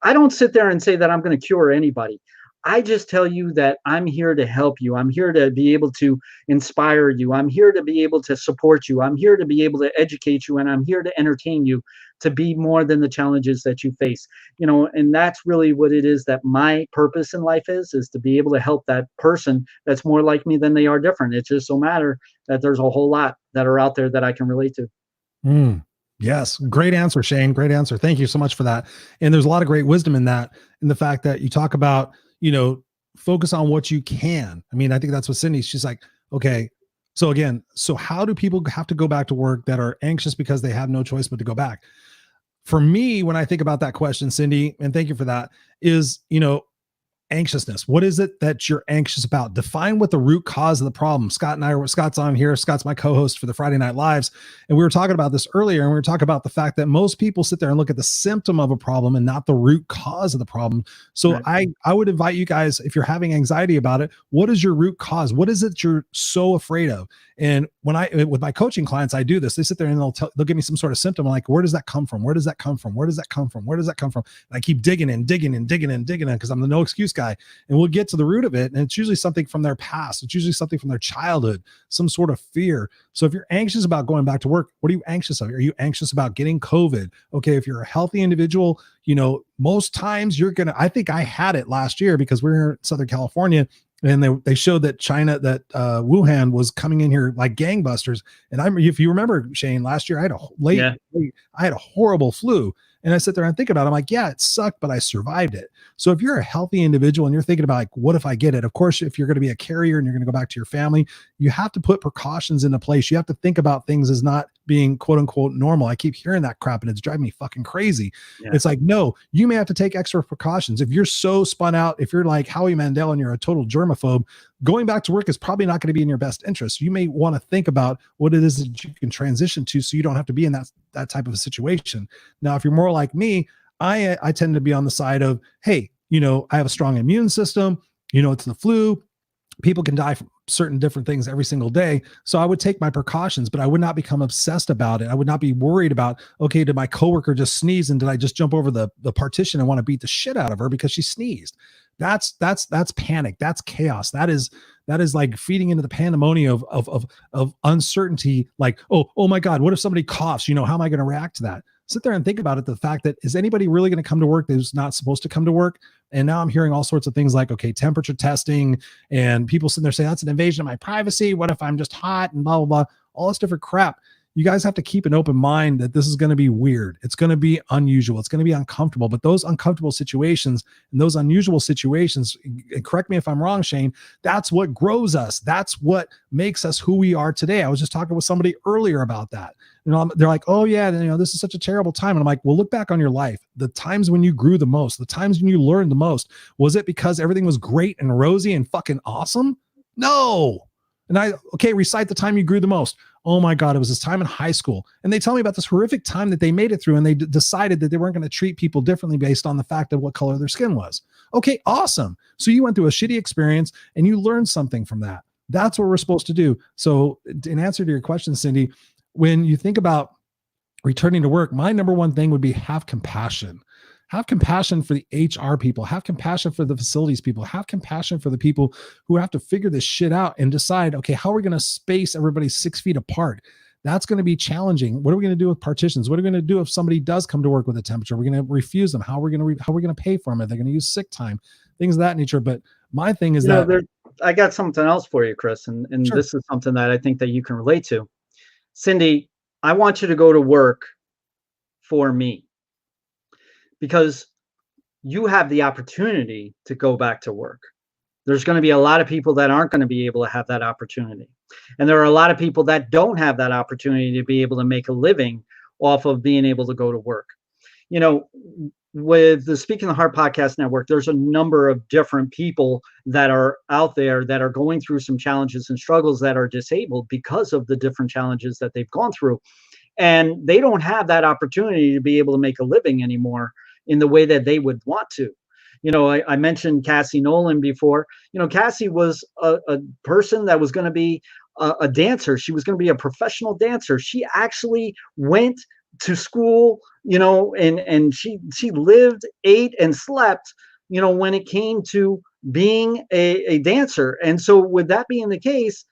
I don't sit there and say that I'm going to cure anybody. I just tell you that I'm here to help you. I'm here to be able to inspire you. I'm here to be able to support you. I'm here to be able to educate you, and I'm here to entertain you to be more than the challenges that you face. And that's really what it is that my purpose in life is to be able to help that person that's more like me than they are different. It's just so matter that there's a whole lot that are out there that I can relate to. Yes. Great answer, Shane. Great answer. Thank you so much for that. And there's a lot of great wisdom in that, in the fact that you talk about, focus on what you can. I mean, I think that's what she's like, okay, so again, how do people have to go back to work that are anxious because they have no choice but to go back? For me, when I think about that question, Cindy, and thank you for that, is, anxiousness. What is it that you're anxious about? Define what the root cause of the problem. Scott's on here. Scott's my co-host for the Friday Night Lives. And we were talking about this earlier, and we were talking about the fact that most people sit there and look at the symptom of a problem and not the root cause of the problem. So right. I would invite you guys, if you're having anxiety about it, what is your root cause? What is it you're so afraid of? And with my coaching clients, I do this. They sit there and they'll give me some sort of symptom. I'm like, where does that come from? Where does that come from? Where does that come from? Where does that come from? And I keep digging in, because I'm the no excuse guy. And we'll get to the root of it. And it's usually something from their past. It's usually something from their childhood, some sort of fear. So if you're anxious about going back to work, what are you anxious of? Are you anxious about getting COVID? Okay. If you're a healthy individual, most times I think I had it last year because we're here in Southern California. And they showed that Wuhan was coming in here like gangbusters. And if you remember, Shane, last year I had a horrible flu. And I sit there and think about it. I'm like, yeah, it sucked, but I survived it. So if you're a healthy individual and you're thinking about like, what if I get it? Of course, if you're going to be a carrier and you're going to go back to your family, you have to put precautions into place. You have to think about things as not being quote unquote normal. I keep hearing that crap and it's driving me fucking crazy. Yeah. It's like, no, you may have to take extra precautions. If you're so spun out, if you're like Howie Mandel and you're a total germaphobe, going back to work is probably not going to be in your best interest. You may want to think about what it is that you can transition to so you don't have to be in that type of a situation. Now, if you're more like me, I tend to be on the side of, hey, I have a strong immune system, it's the flu. People can die from certain different things every single day. So I would take my precautions, but I would not become obsessed about it. I would not be worried about, okay, did my coworker just sneeze? And did I just jump over the partition and want to beat the shit out of her because she sneezed? That's panic. That's chaos. That is like feeding into the pandemonium of uncertainty. Like, oh my God, what if somebody coughs? How am I going to react to that? Sit there and think about it. The fact that, is anybody really going to come to work who's not supposed to come to work? And now I'm hearing all sorts of things like, okay, temperature testing, and people sitting there saying that's an invasion of my privacy. What if I'm just hot and blah, blah, blah, all this different crap. you guys have to keep an open mind that this is going to be weird. It's going to be unusual. It's going to be uncomfortable. But those uncomfortable situations and those unusual situations, correct me if I'm wrong, Shane, that's what grows us. That's what makes us who we are today. I was just talking with somebody earlier about that. They're like, oh yeah, this is such a terrible time. And I'm like, well, look back on your life. The times when you grew the most, the times when you learned the most, was it because everything was great and rosy and fucking awesome? No. And recite the time you grew the most. Oh my God, it was this time in high school. And they tell me about this horrific time that they made it through, and they decided that they weren't going to treat people differently based on the fact of what color their skin was. Okay, awesome. So you went through a shitty experience and you learned something from that. That's what we're supposed to do. So in answer to your question, Cindy, when you think about returning to work, my number one thing would be have compassion. Have compassion for the HR people, have compassion for the facilities people, have compassion for the people who have to figure this shit out and decide, okay, how are we going to space everybody 6 feet apart? That's going to be challenging. What are we going to do with partitions? What are we going to do if somebody does come to work with a temperature? We're going to refuse them. How are we going to pay for them? Are they going to use sick time? Things of that nature. But my thing is I got something else for you, Chris, and Sure. This is something that I think that you can relate to. Cindy, I want you to go to work for me, because you have the opportunity to go back to work. There's going to be a lot of people that aren't going to be able to have that opportunity. And there are a lot of people that don't have that opportunity to be able to make a living off of being able to go to work. With the Speaking the Heart Podcast Network, there's a number of different people that are out there that are going through some challenges and struggles, that are disabled because of the different challenges that they've gone through. And they don't have that opportunity to be able to make a living anymore in the way that they would want to. I mentioned Cassie Nolan before. Cassie was a person that was going to be a dancer. She was going to be a professional dancer. She actually went to school, and she lived, ate, and slept, when it came to being a dancer. And so with that being the case,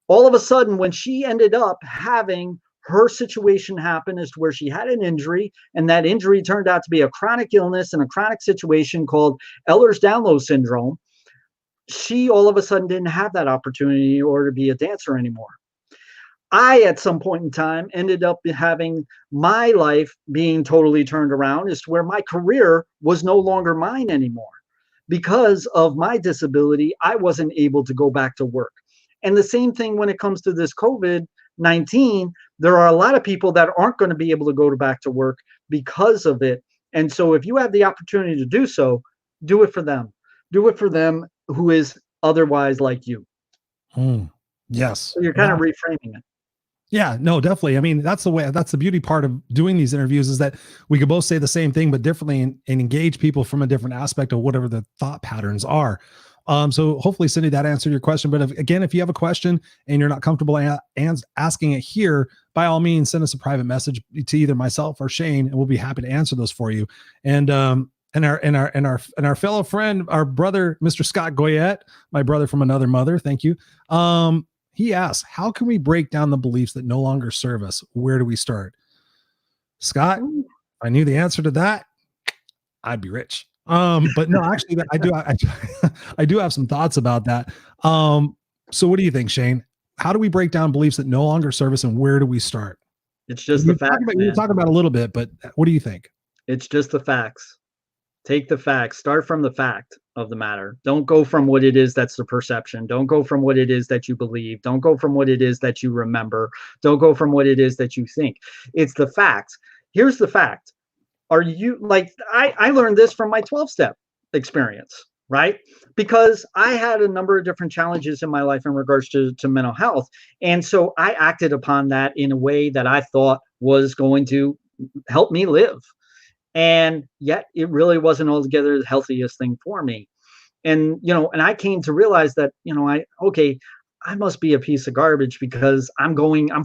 all of a sudden, when she ended up having her situation happen, is where she had an injury, and that injury turned out to be a chronic illness and a chronic situation called Ehlers-Danlos syndrome. She all of a sudden didn't have that opportunity or to be a dancer anymore. I, at some point in time, ended up having my life being totally turned around, as to where my career was no longer mine anymore. Because of my disability, I wasn't able to go back to work. And the same thing when it comes to this COVID-19, there are a lot of people that aren't going to be able to go back to work because of it. And so if you have the opportunity to do so, do it for them. Do it for them who is otherwise like you. Yes. So you're kind of reframing it. Yeah, no, definitely. I mean, that's the beauty part of doing these interviews, is that we could both say the same thing, but differently, and engage people from a different aspect of whatever the thought patterns are. So hopefully, Cindy, that answered your question. But if you have a question and you're not comfortable asking it here, by all means, send us a private message to either myself or Shane, and we'll be happy to answer those for you. And our fellow friend, our brother, Mr. Scott Goyette, my brother from another mother. Thank you. He asks, how can we break down the beliefs that no longer serve us? Where do we start? Scott, if I knew the answer to that, I'd be rich. But no, actually, I do have some thoughts about that. So what do you think, Shane? How do we break down beliefs that no longer serve us, and where do we start? It's just the facts. We were talking about a little bit, but what do you think? It's just the facts. Take the facts. Start from the fact of the matter. Don't go from what it is that's the perception. Don't go from what it is that you believe. Don't go from what it is that you remember. Don't go from what it is that you think. It's the facts. Here's the fact. Are you like, I learned this from my 12-step experience, right? Because I had a number of different challenges in my life in regards to mental health. And so I acted upon that in a way that I thought was going to help me live. And yet it really wasn't altogether the healthiest thing for me. And, and I came to realize that, I must be a piece of garbage, because I'm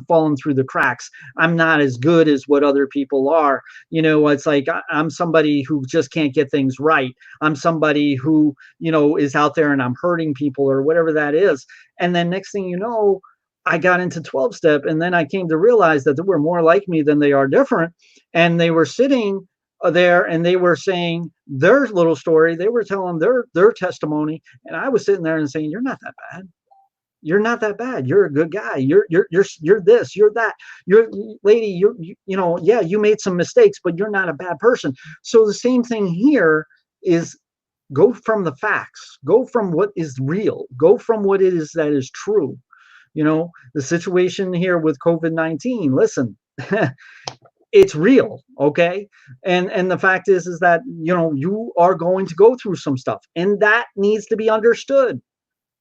falling through the cracks. I'm not as good as what other people are. It's like, I'm somebody who just can't get things right. I'm somebody who, is out there and I'm hurting people, or whatever that is. And then next thing you know, I got into 12-step, and then I came to realize that there were more like me than they are different. And they were sitting there and they were saying their little story. They were telling their testimony. And I was sitting there and saying, you're not that bad. You're not that bad. You're a good guy. You're this, you're that. You're lady, you know, yeah, you made some mistakes, but you're not a bad person. So the same thing here is go from the facts, go from what is real, go from what it is that is true. You know, the situation here with COVID-19, listen, it's real, okay? And the fact is that, you know, you are going to go through some stuff, and that needs to be understood.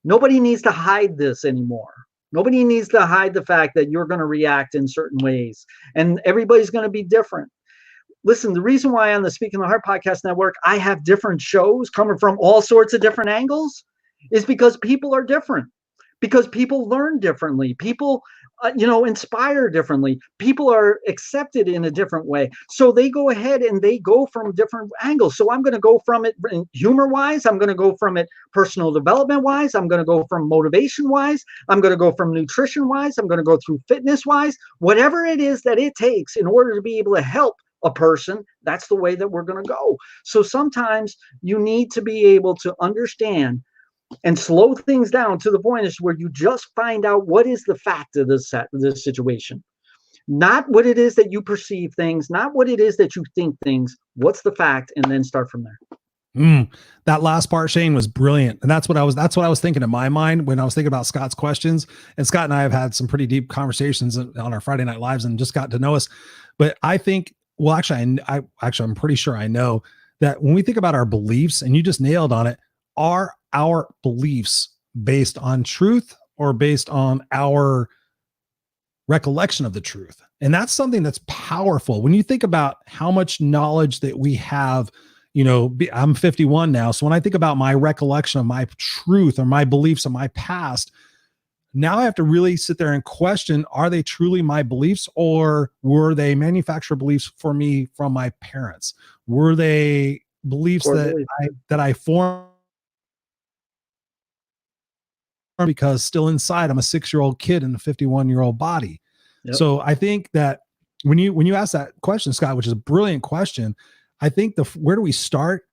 Nobody needs to hide this anymore. Nobody needs to hide the fact that you're going to react in certain ways, and everybody's going to be different. Listen, the reason why on the Speaking the Heart podcast network, I have different shows coming from all sorts of different angles is because people are different, because people learn differently. People, you know, inspire differently. People are accepted in a different way. So they go ahead and they go from different angles. So I'm going to go from it humor wise. I'm going to go from it personal development wise. I'm going to go from motivation wise. I'm going to go from nutrition wise. I'm going to go through fitness wise. Whatever it is that it takes in order to be able to help a person, that's the way that we're going to go. So sometimes you need to be able to understand and slow things down to the point is where you just find out what is the fact of this situation, not what it is that you perceive things, not what it is that you think things. What's the fact, and then start from there. That last part, Shane, was brilliant, and that's what I was thinking in my mind when I was thinking about Scott's questions. And Scott and I have had some pretty deep conversations on our Friday Night Lives and just got to know us. But I think, well, actually, I'm pretty sure I know that when we think about our beliefs, and you just nailed on it, are our beliefs based on truth or based on our recollection of the truth? And that's something that's powerful. When you think about how much knowledge that we have, you know, I'm 51 now. So when I think about my recollection of my truth or my beliefs of my past, now I have to really sit there and question, are they truly my beliefs, or were they manufactured beliefs for me from my parents? Were they beliefs that I formed because still inside I'm a 6-year-old kid in a 51-year-old body? Yep. So I think that when you ask that question, Scott, which is a brilliant question, I think where do we start?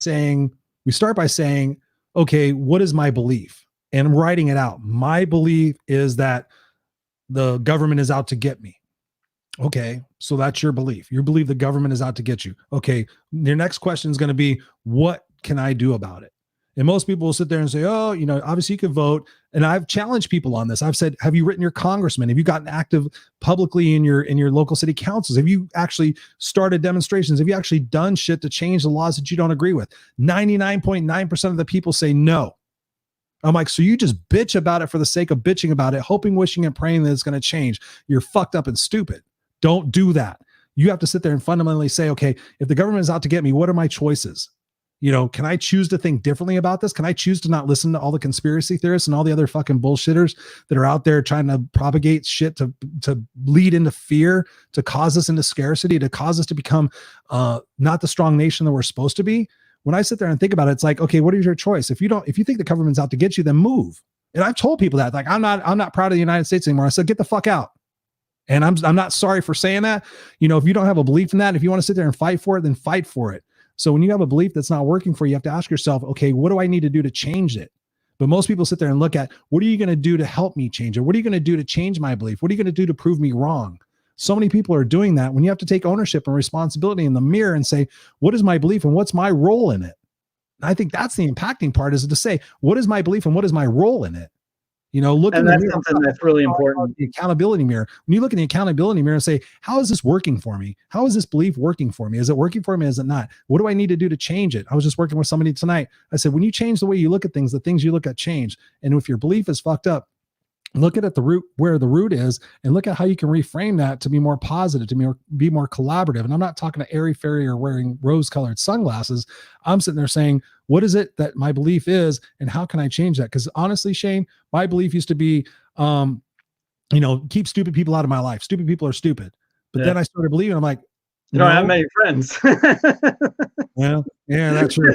We start by saying, okay, what is my belief? And writing it out. My belief is that the government is out to get me. Okay, so that's your belief. You believe the government is out to get you. Okay, your next question is going to be, what can I do about it? And most people will sit there and say, oh, you know, obviously you can vote. And I've challenged people on this. I've said, have you written your congressman? Have you gotten active publicly in your local city councils? Have you actually started demonstrations? Have you actually done shit to change the laws that you don't agree with? 99.9% of the people say no. I'm like, so you just bitch about it for the sake of bitching about it, hoping, wishing, and praying that it's going to change. You're fucked up and stupid. Don't do that. You have to sit there and fundamentally say, okay, if the government is out to get me, what are my choices? You know, can I choose to think differently about this? Can I choose to not listen to all the conspiracy theorists and all the other fucking bullshitters that are out there trying to propagate shit to lead into fear, to cause us into scarcity, to cause us to become not the strong nation that we're supposed to be? When I sit there and think about it, it's like, okay, what is your choice? If you think the government's out to get you, then move. And I've told people that, like, I'm not proud of the United States anymore. I said, get the fuck out. And I'm not sorry for saying that. You know, if you don't have a belief in that, if you want to sit there and fight for it, then fight for it. So when you have a belief that's not working for you, you have to ask yourself, okay, what do I need to do to change it? But most people sit there and look at, what are you going to do to help me change it? What are you going to do to change my belief? What are you going to do to prove me wrong? So many people are doing that when you have to take ownership and responsibility in the mirror and say, what is my belief and what's my role in it? And I think that's the impacting part, is to say, what is my belief and what is my role in it? You know, look in the mirror. Something that's really important. The accountability mirror. When you look in the accountability mirror and say, how is this working for me? How is this belief working for me? Is it working for me? Is it not? What do I need to do to change it? I was just working with somebody tonight. I said, when you change the way you look at things, the things you look at change. And if your belief is fucked up, look at the root, where the root is, and look at how you can reframe that to be more positive, to be more collaborative. And I'm not talking to airy fairy or wearing rose-colored sunglasses. I'm sitting there saying, what is it that my belief is, and how can I change that? Because honestly, Shane, my belief used to be, you know, keep stupid people out of my life. Stupid people are stupid. But then I started believing, I'm like, you don't have many friends. Well, yeah, that's true.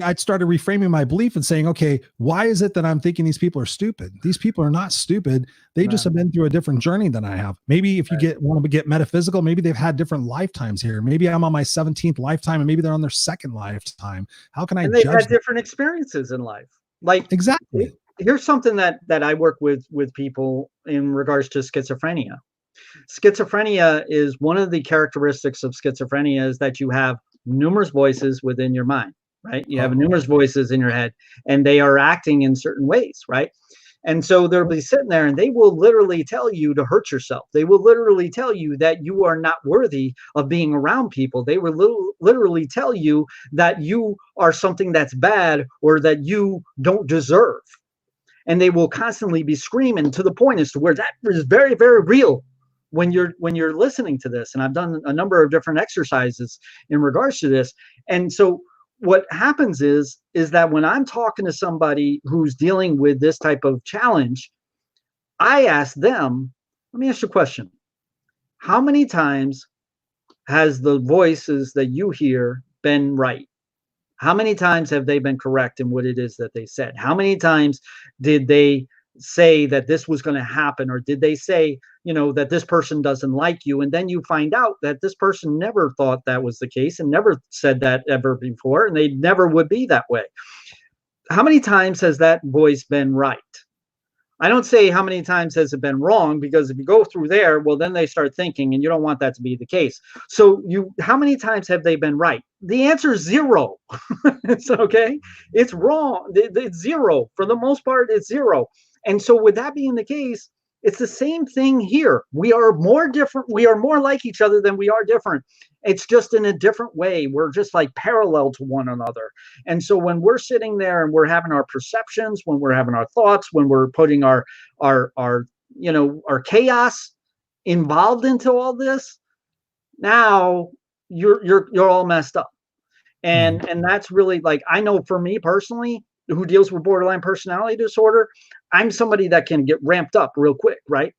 I started reframing my belief and saying, okay, why is it that I'm thinking these people are stupid? These people are not stupid. They just have been through a different journey than I have. Maybe if you want to get metaphysical, maybe they've had different lifetimes here. Maybe I'm on my 17th lifetime and maybe they're on their second lifetime. How can I judge? They've had different experiences in life. Like, exactly. here's something that I work with people in regards to schizophrenia. Schizophrenia is one of the characteristics of schizophrenia is that you have numerous voices within your mind, right? You have numerous voices in your head, and they are acting in certain ways, right? And so they'll be sitting there and they will literally tell you to hurt yourself. They will literally tell you that you are not worthy of being around people. They will literally tell you that you are something that's bad or that you don't deserve. And they will constantly be screaming to the point as to where that is very, very real when you're listening to this. And I've done a number of different exercises in regards to this. And so what happens is that when I'm talking to somebody who's dealing with this type of challenge, I ask them, let me ask you a question. How many times has the voices that you hear been right? How many times have they been correct in what it is that they said? How many times did they say that this was going to happen? Or did they say, that this person doesn't like you? And then you find out that this person never thought that was the case and never said that ever before, and they never would be that way. How many times has that voice been right? I don't say how many times has it been wrong, because if you go through there, well, then they start thinking, and you don't want that to be the case. So how many times have they been right? The answer is zero. It's okay. It's wrong. It's zero. For the most part, it's zero. And so with that being the case, it's the same thing here. We are more different. We are more like each other than we are different. It's just in a different way. We're just like parallel to one another. And so when we're sitting there and we're having our perceptions, when we're having our thoughts, when we're putting our chaos involved into all this, now you're all messed up. And that's really, like, I know for me personally, who deals with borderline personality disorder, I'm somebody that can get ramped up real quick, right?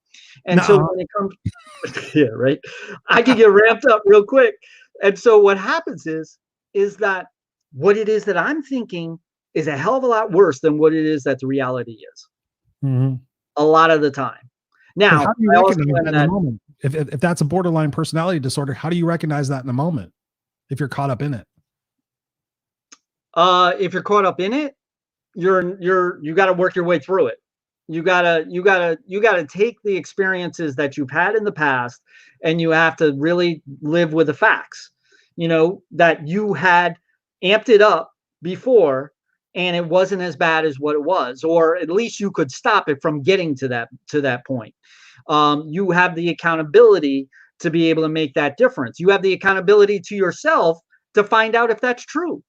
And so when it comes, yeah, right, I can get ramped up real quick. And so what happens is that what it is that I'm thinking is a hell of a lot worse than what it is that the reality is. A lot of the time. Now, how do you recognize that in the moment? If that's a borderline personality disorder, how do you recognize that in the moment if you're caught up in it? If you're caught up in it, you got to work your way through it. You gotta take the experiences that you've had in the past, and you have to really live with the facts, that you had amped it up before and it wasn't as bad as what it was, or at least you could stop it from getting to that point. You have the accountability to be able to make that difference. You have the accountability to yourself to find out if that's true.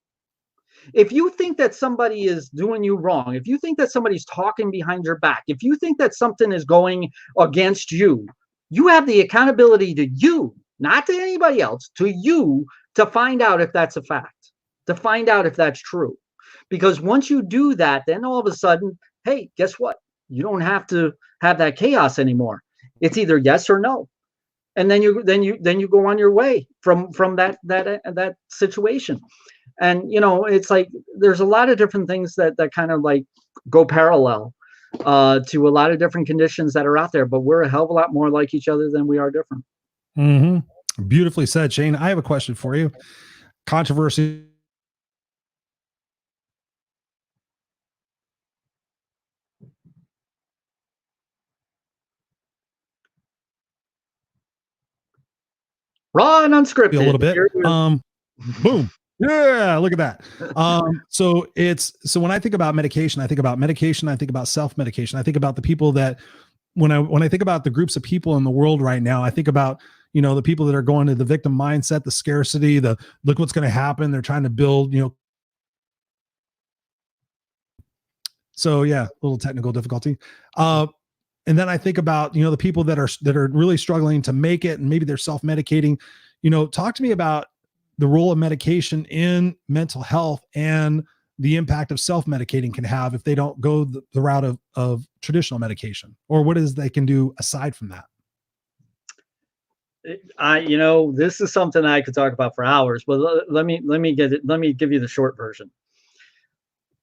If you think that somebody is doing you wrong, if you think that somebody's talking behind your back, if you think that something is going against you, you have the accountability to you, not to anybody else, to you, to find out if that's a fact, to find out if that's true. Because once you do that, then all of a sudden, hey, guess what? You don't have to have that chaos anymore. It's either yes or no. And then you go on your way from that situation. And it's like there's a lot of different things that kind of like go parallel to a lot of different conditions that are out there, but we're a hell of a lot more like each other than we are different. Beautifully said, Shane. I have a question for you. Controversy. Raw and unscripted. A little bit. Boom. Yeah, look at that. So when I think about medication, I think about self-medication. I think about the people that when I think about the groups of people in the world right now, I think about, the people that are going to the victim mindset, the scarcity, the look what's going to happen. They're trying to build, so yeah, a little technical difficulty. And then I think about, the people that are really struggling to make it, and maybe they're self-medicating. Talk to me about the role of medication in mental health and the impact of self-medicating can have if they don't go the route of traditional medication, or what is they can do aside from that. This is something I could talk about for hours, but let me give you the short version.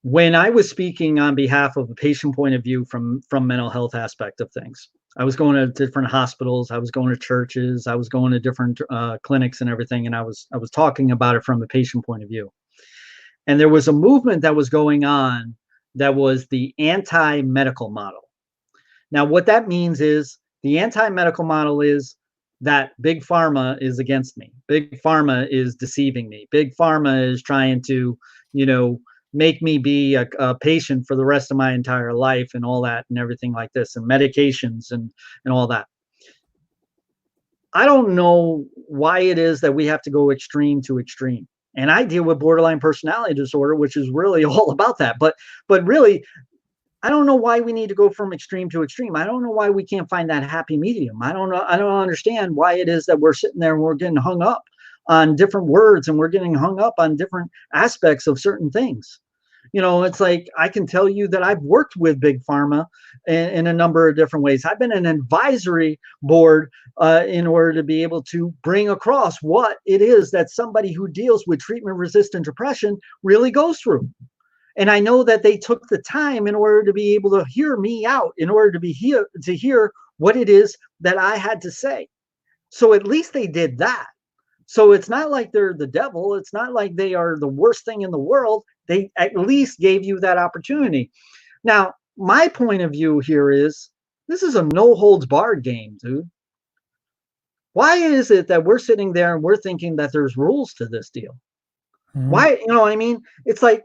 When I was speaking on behalf of the patient point of view from mental health aspect of things, I was going to different hospitals, I was going to churches, I was going to different clinics and everything, and I was talking about it from the patient point of view. And there was a movement that was going on that was the anti-medical model. Now, what that means is the anti-medical model is that big pharma is against me. Big pharma is deceiving me. Big pharma is trying to, make me be a patient for the rest of my entire life and all that and everything like this and medications and all that. I don't know why it is that we have to go extreme to extreme. And I deal with borderline personality disorder, which is really all about that. But really, I don't know why we need to go from extreme to extreme. I don't know why we can't find that happy medium. I don't know. I don't understand why it is that we're sitting there and we're getting hung up on different words and we're getting hung up on different aspects of certain things. It's like, I can tell you that I've worked with big pharma in a number of different ways. I've been an advisory board in order to be able to bring across what it is that somebody who deals with treatment-resistant depression really goes through. And I know that they took the time in order to be able to hear me out, in order to hear what it is that I had to say. So at least they did that. So it's not like they're the devil. It's not like they are the worst thing in the world. They at least gave you that opportunity. Now, my point of view here is this is a no holds barred game, dude. Why is it that we're sitting there and we're thinking that there's rules to this deal? Mm-hmm. Why, what I mean? It's like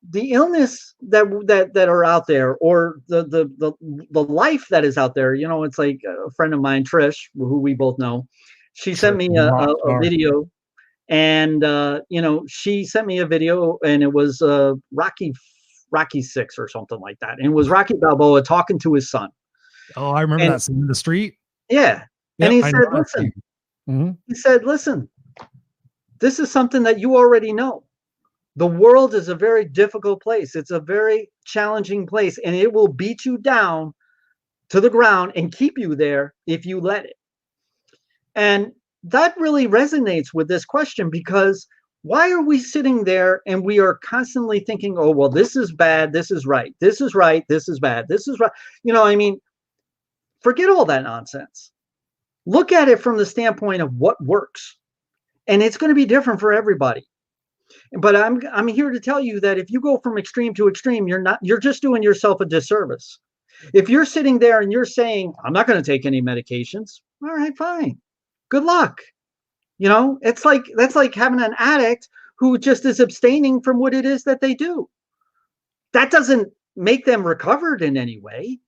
the illness that are out there, or the life that is out there. It's like a friend of mine, Trish, who we both know. She sent me a video, and she sent me a video, and it was Rocky 6 or something like that, and it was Rocky Balboa talking to his son. Oh, I remember that scene in the street. Yeah, yep, and he said, "Listen," mm-hmm. He said, "Listen, this is something that you already know. The world is a very difficult place. It's a very challenging place, and it will beat you down to the ground and keep you there if you let it." And that really resonates with this question, because why are we sitting there and we are constantly thinking, oh, well, this is bad, this is right, this is right, this is bad, this is right. Forget all that nonsense. Look at it from the standpoint of what works. And it's going to be different for everybody. But I'm here to tell you that if you go from extreme to extreme, you're just doing yourself a disservice. If you're sitting there and you're saying, I'm not going to take any medications, all right, fine. Good luck. That's like having an addict who just is abstaining from what it is that they do. That doesn't make them recovered in any way.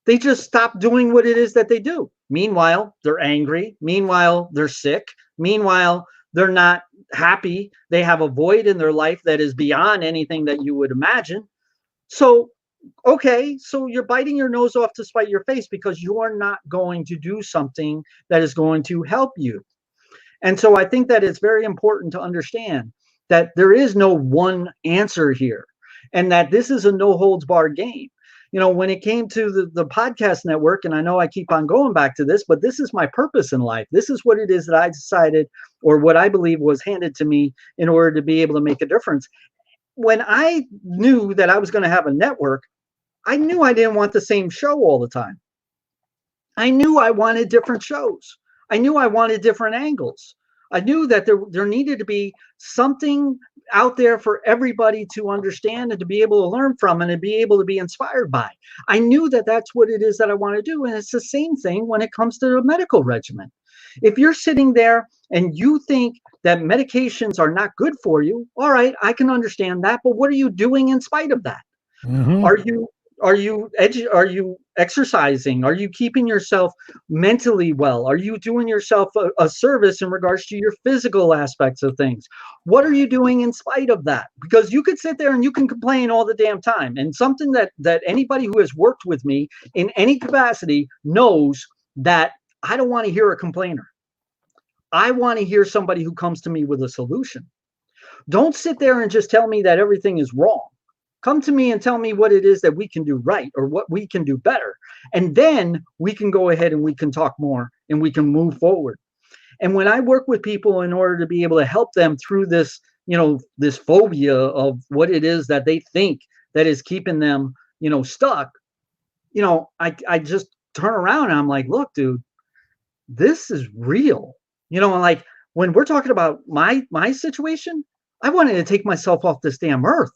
They just stop doing what it is that they do. Meanwhile, they're angry. Meanwhile, they're sick. Meanwhile, they're not happy. They have a void in their life that is beyond anything that you would imagine. So, okay, so you're biting your nose off to spite your face because you are not going to do something that is going to help you. And so I think that it's very important to understand that there is no one answer here, and that this is a no holds barred game. When it came to the podcast network, and I know I keep on going back to this, but this is my purpose in life. This is what it is that I decided, or what I believe was handed to me in order to be able to make a difference. When I knew that I was going to have a network, I knew I didn't want the same show all the time. I knew I wanted different shows. I knew I wanted different angles. I knew that there needed to be something out there for everybody to understand and to be able to learn from and to be able to be inspired by. I knew that that's what it is that I want to do. And it's the same thing when it comes to the medical regimen. If you're sitting there and you think that medications are not good for you, all right, I can understand that. But what are you doing in spite of that? Mm-hmm. Are you exercising? Are you keeping yourself mentally well? Are you doing yourself a service in regards to your physical aspects of things? What are you doing in spite of that? Because you could sit there and you can complain all the damn time. And something that anybody who has worked with me in any capacity knows that I don't want to hear a complainer. I want to hear somebody who comes to me with a solution. Don't sit there and just tell me that everything is wrong. Come to me and tell me what it is that we can do right or what we can do better. And then we can go ahead and we can talk more and we can move forward. And when I work with people in order to be able to help them through this, this phobia of what it is that they think that is keeping them, stuck, I just turn around and I'm like, look, dude, this is real. Like when we're talking about my situation, I wanted to take myself off this damn earth.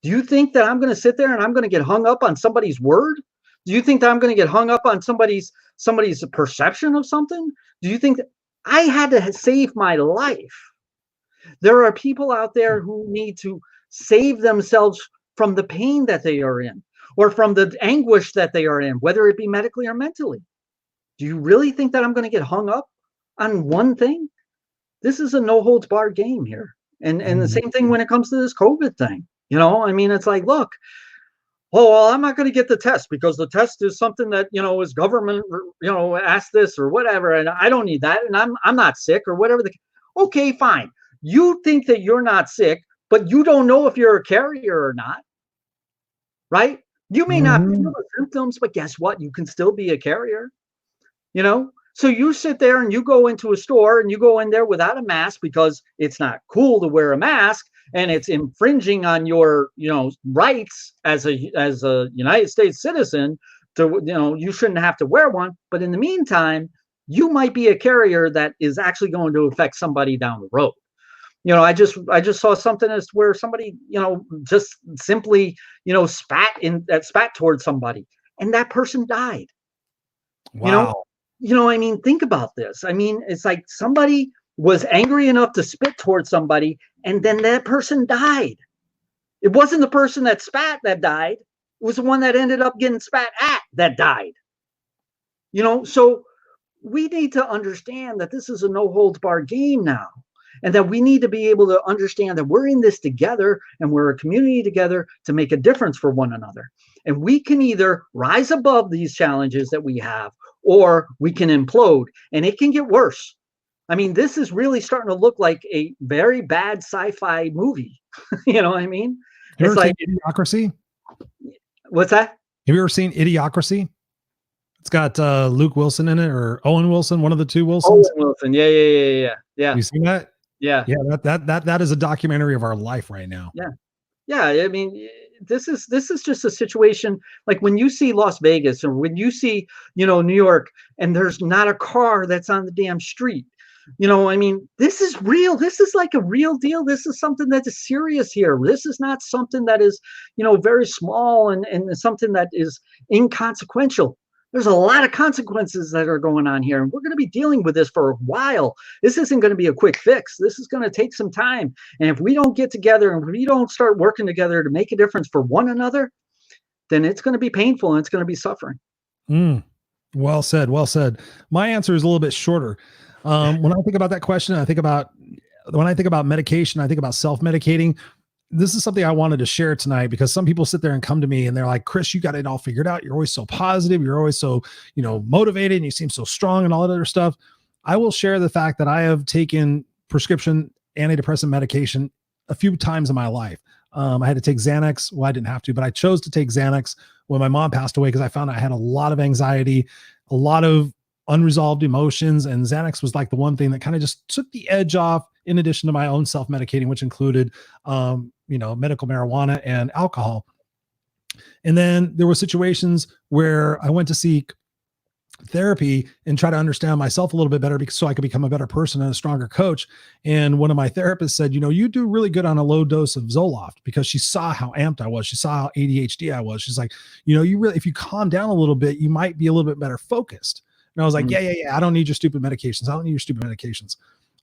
Do you think that I'm going to sit there and I'm going to get hung up on somebody's word? Do you think that I'm going to get hung up on somebody's perception of something? Do you think that I had to save my life? There are people out there who need to save themselves from the pain that they are in, or from the anguish that they are in, whether it be medically or mentally. Do you really think that I'm going to get hung up on one thing? This is a no holds barred game here. And the same thing when it comes to this COVID thing. You know, I mean, it's like, look, oh, well, I'm not going to get the test because the test is something that, you know, is government, you know, asked this or whatever. And I don't need that. And I'm not sick or whatever. Okay, fine. You think that you're not sick, but you don't know if you're a carrier or not. Right? You may not feel the symptoms, but guess what? You can still be a carrier. You know? So you sit there and you go into a store and you go in there without a mask because it's not cool to wear a mask and it's infringing on your, you know, rights as a United States citizen to, you know, you shouldn't have to wear one. But in the meantime, you might be a carrier that is actually going to affect somebody down the road. You know, I just saw something as where somebody, you know, just simply, you know, spat towards somebody and that person died. Wow. You know, I mean, think about this. I mean, it's like somebody was angry enough to spit towards somebody and then that person died. It wasn't the person that spat that died. It was the one that ended up getting spat at that died. You know, so we need to understand that this is a no holds barred game now. And that we need to be able to understand that we're in this together and we're a community together to make a difference for one another. And we can either rise above these challenges that we have, or we can implode, and it can get worse. I mean, this is really starting to look like a very bad sci-fi movie. You know what I mean? Have It's like Idiocracy? What's that? Have you ever seen Idiocracy? It's got Luke Wilson in it, or Owen Wilson, one of the two Wilsons. Owen Wilson, yeah. You seen that? Yeah. That is a documentary of our life right now. Yeah. I mean, this is just a situation like when you see Las Vegas or when you see, you know, New York, and there's not a car that's on the damn street. You know, I mean, this is real. This is like a real deal. This is something that is serious here. This is not something that is, you know, very small and something that is inconsequential. There's a lot of consequences that are going on here, and we're going to be dealing with this for a while. This isn't going to be a quick fix. This is going to take some time. And if we don't get together and we don't start working together to make a difference for one another, then it's going to be painful and it's going to be suffering. Well said. Well said. My answer is a little bit shorter. When I think about that question, when I think about medication, I think about self-medicating. This is something I wanted to share tonight because some people sit there and come to me and they're like, Chris, you got it all figured out. You're always so positive. You're always so, you know, motivated, and you seem so strong and all that other stuff. I will share the fact that I have taken prescription antidepressant medication a few times in my life. I had to take Xanax. Well, I didn't have to, but I chose to take Xanax when my mom passed away because I found I had a lot of anxiety, a lot of unresolved emotions, and Xanax was like the one thing that kind of just took the edge off, in addition to my own self-medicating, which included, you know, medical marijuana and alcohol. And then there were situations where I went to seek therapy and try to understand myself a little bit better so I could become a better person and a stronger coach. And one of my therapists said, you know, you do really good on a low dose of Zoloft, because she saw how amped I was. She saw how ADHD I was. She's like, you know, you really, if you calm down a little bit, you might be a little bit better focused. And I was like, yeah. I don't need your stupid medications. I don't need your stupid medications.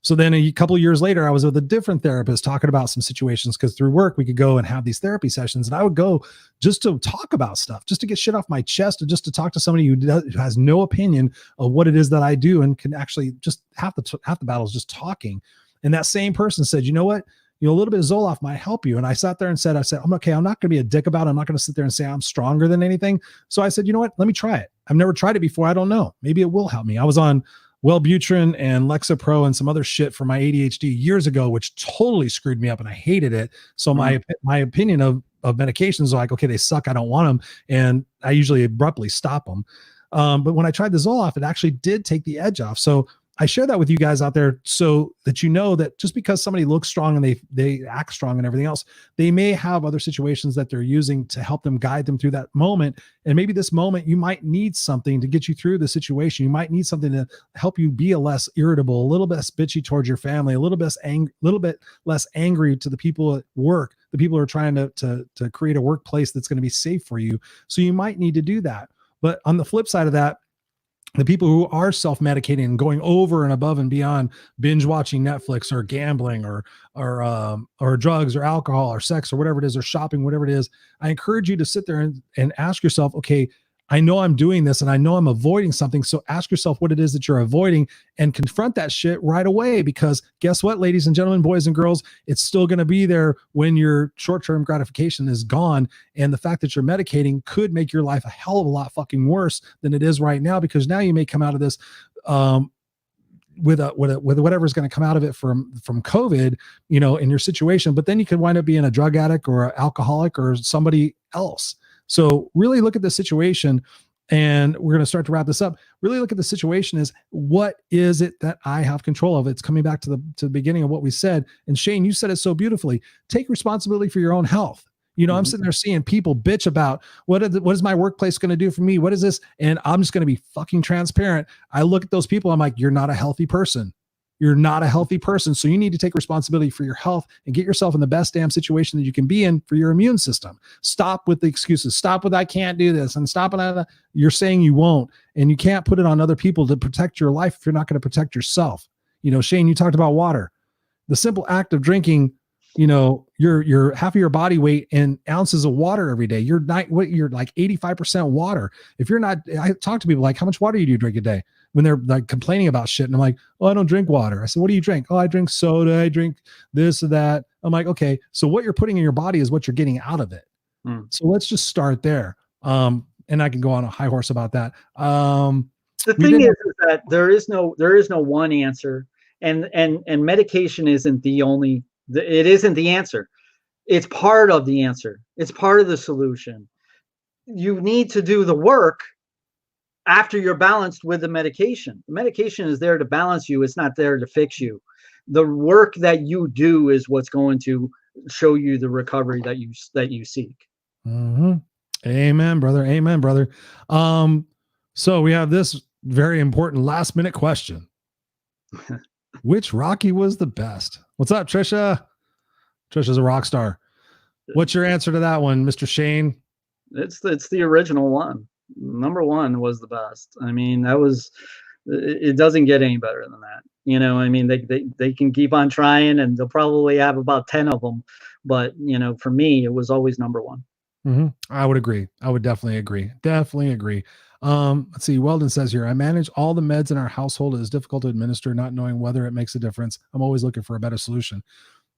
So then a couple of years later, I was with a different therapist talking about some situations, because through work, we could go and have these therapy sessions. And I would go just to talk about stuff, just to get shit off my chest, and just to talk to somebody who has no opinion of what it is that I do and can actually just half the battle is just talking. And that same person said, you know what? You know, a little bit of Zoloft might help you. And I sat there and said, I'm okay. I'm not going to be a dick about it. I'm not going to sit there and say I'm stronger than anything. So I said, you know what? Let me try it. I've never tried it before. I don't know. Maybe it will help me. I was on Wellbutrin and Lexapro and some other shit for my ADHD years ago, which totally screwed me up and I hated it. So my opinion of medications are like, okay, they suck. I don't want them. And I usually abruptly stop them. But when I tried the Zoloft, it actually did take the edge off. So I share that with you guys out there so that you know that just because somebody looks strong and they act strong and everything else, they may have other situations that they're using to help them guide them through that moment. And maybe this moment you might need something to get you through the situation. You might need something to help you be a less irritable, a little bit less bitchy towards your family, a little bit less angry to the people at work, the people who are trying to create a workplace that's going to be safe for you. So you might need to do that. But on the flip side of that, the people who are self-medicating and going over and above and beyond binge watching Netflix or gambling or drugs or alcohol or sex or whatever it is, or shopping, whatever it is, I encourage you to sit there and ask yourself, okay, I know I'm doing this and I know I'm avoiding something. So ask yourself what it is that you're avoiding and confront that shit right away, because guess what, ladies and gentlemen, boys and girls, it's still going to be there when your short-term gratification is gone. And the fact that you're medicating could make your life a hell of a lot fucking worse than it is right now, because now you may come out of this with whatever's going to come out of it from COVID, in your situation, but then you could wind up being a drug addict or an alcoholic or somebody else. So really look at the situation, and we're going to start to wrap this up. Really look at the situation as, what is it that I have control of? It's coming back to the beginning of what we said. And Shane, you said it so beautifully. Take responsibility for your own health. I'm sitting there seeing people bitch about what is my workplace going to do for me? What is this? And I'm just going to be fucking transparent. I look at those people. I'm like, you're not a healthy person. You're not a healthy person. So you need to take responsibility for your health and get yourself in the best damn situation that you can be in for your immune system. Stop with the excuses. Stop with, I can't do this, and stop it. You're saying you won't, and you can't put it on other people to protect your life if you're not going to protect yourself. Shane, you talked about water. The simple act of drinking, your half of your body weight in ounces of water every day. You're like 85% water. If you're not, I talk to people like, how much water do you drink a day? When they're like complaining about shit. And I'm like, oh, I don't drink water. I said, what do you drink? Oh, I drink soda. I drink this or that. I'm like, okay, so what you're putting in your body is what you're getting out of it. So let's just start there. And I can go on a high horse about that. The thing is that there is no one answer, and medication isn't it isn't the answer. It's part of the answer. It's part of the solution. You need to do the work after you're balanced with the medication. The medication is there to balance you. It's not there to fix you. The work that you do is what's going to show you the recovery that you seek. Mm-hmm. Amen, brother. Amen, brother. So we have this very important last minute question. Which Rocky was the best? What's up, Trisha? Trisha's a rock star. What's your answer to that one, Mr. Shane? It's the original one. Number one was the best. I mean, it doesn't get any better than that. I mean, they can keep on trying, and they'll probably have about 10 of them. But, for me, it was always number one. Mm-hmm. I would agree. I would definitely agree. Definitely agree. Let's see. Weldon says here, I manage all the meds in our household. It is difficult to administer, not knowing whether it makes a difference. I'm always looking for a better solution.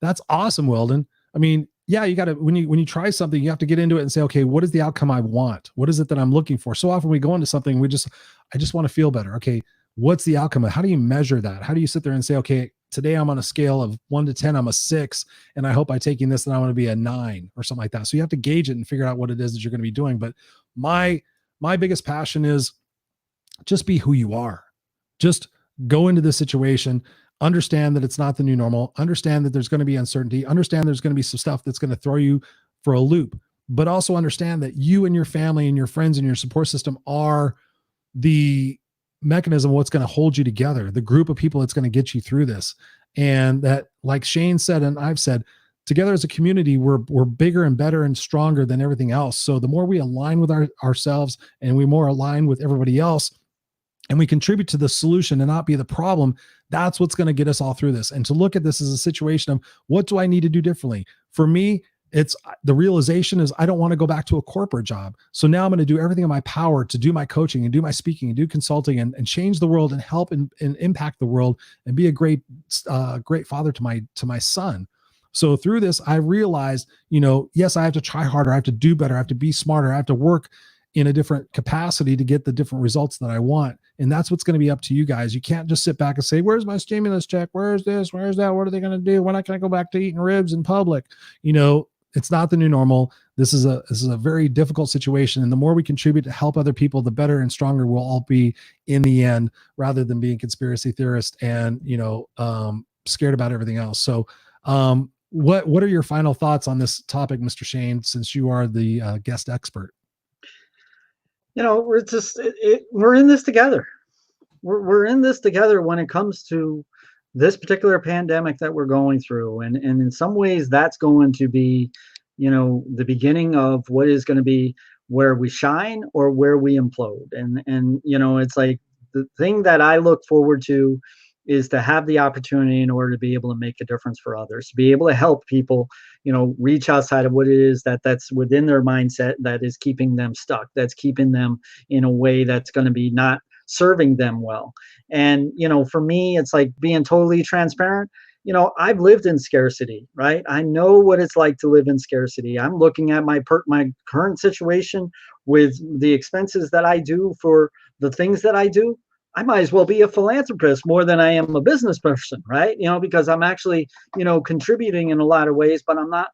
That's awesome, Weldon. I mean, yeah, you got to, when you try something, you have to get into it and say, okay, what is the outcome I want? What is it that I'm looking for? So often we go into something, I just want to feel better. Okay. What's the outcome? How do you measure that? How do you sit there and say, okay, today I'm on a scale of 1 to 10, I'm a 6, and I hope by taking this, then I want to be a 9 or something like that. So you have to gauge it and figure out what it is that you're going to be doing. But my biggest passion is just be who you are. Just go into this situation, understand that it's not the new normal, understand that there's going to be uncertainty, understand there's going to be some stuff that's going to throw you for a loop, but also understand that you and your family and your friends and your support system are the mechanism of what's going to hold you together, the group of people that's going to get you through this. And that, like Shane said, and I've said, together as a community, we're bigger and better and stronger than everything else. So the more we align with ourselves and we more align with everybody else, and we contribute to the solution and not be the problem, that's what's going to get us all through this. And to look at this as a situation of, what do I need to do differently? For me, it's the realization is, I don't want to go back to a corporate job. So now I'm going to do everything in my power to do my coaching and do my speaking and do consulting and change the world and help and impact the world and be a great father to my son. So through this, I realized, yes, I have to try harder. I have to do better. I have to be smarter. I have to work in a different capacity to get the different results that I want. And that's what's going to be up to you guys. You can't just sit back and say, where's my stimulus check? Where's this? Where's that? What are they going to do? When can I go back to eating ribs in public? It's not the new normal. This is a very difficult situation. And the more we contribute to help other people, the better and stronger we'll all be in the end, rather than being conspiracy theorists and, scared about everything else. So, what are your final thoughts on this topic, Mr. Shane, since you are the guest expert? We're in this together. We're in this together when it comes to this particular pandemic that we're going through. And in some ways that's going to be, the beginning of what is going to be where we shine or where we implode. And it's like the thing that I look forward to is to have the opportunity in order to be able to make a difference for others, to be able to help people, reach outside of what it is that's within their mindset that is keeping them stuck, that's keeping them in a way that's going to be not serving them well. And, for me, it's like being totally transparent. I've lived in scarcity, right? I know what it's like to live in scarcity. I'm looking at my current situation with the expenses that I do for the things that I do. I might as well be a philanthropist more than I am a business person, right? Because I'm actually, contributing in a lot of ways, but I'm not,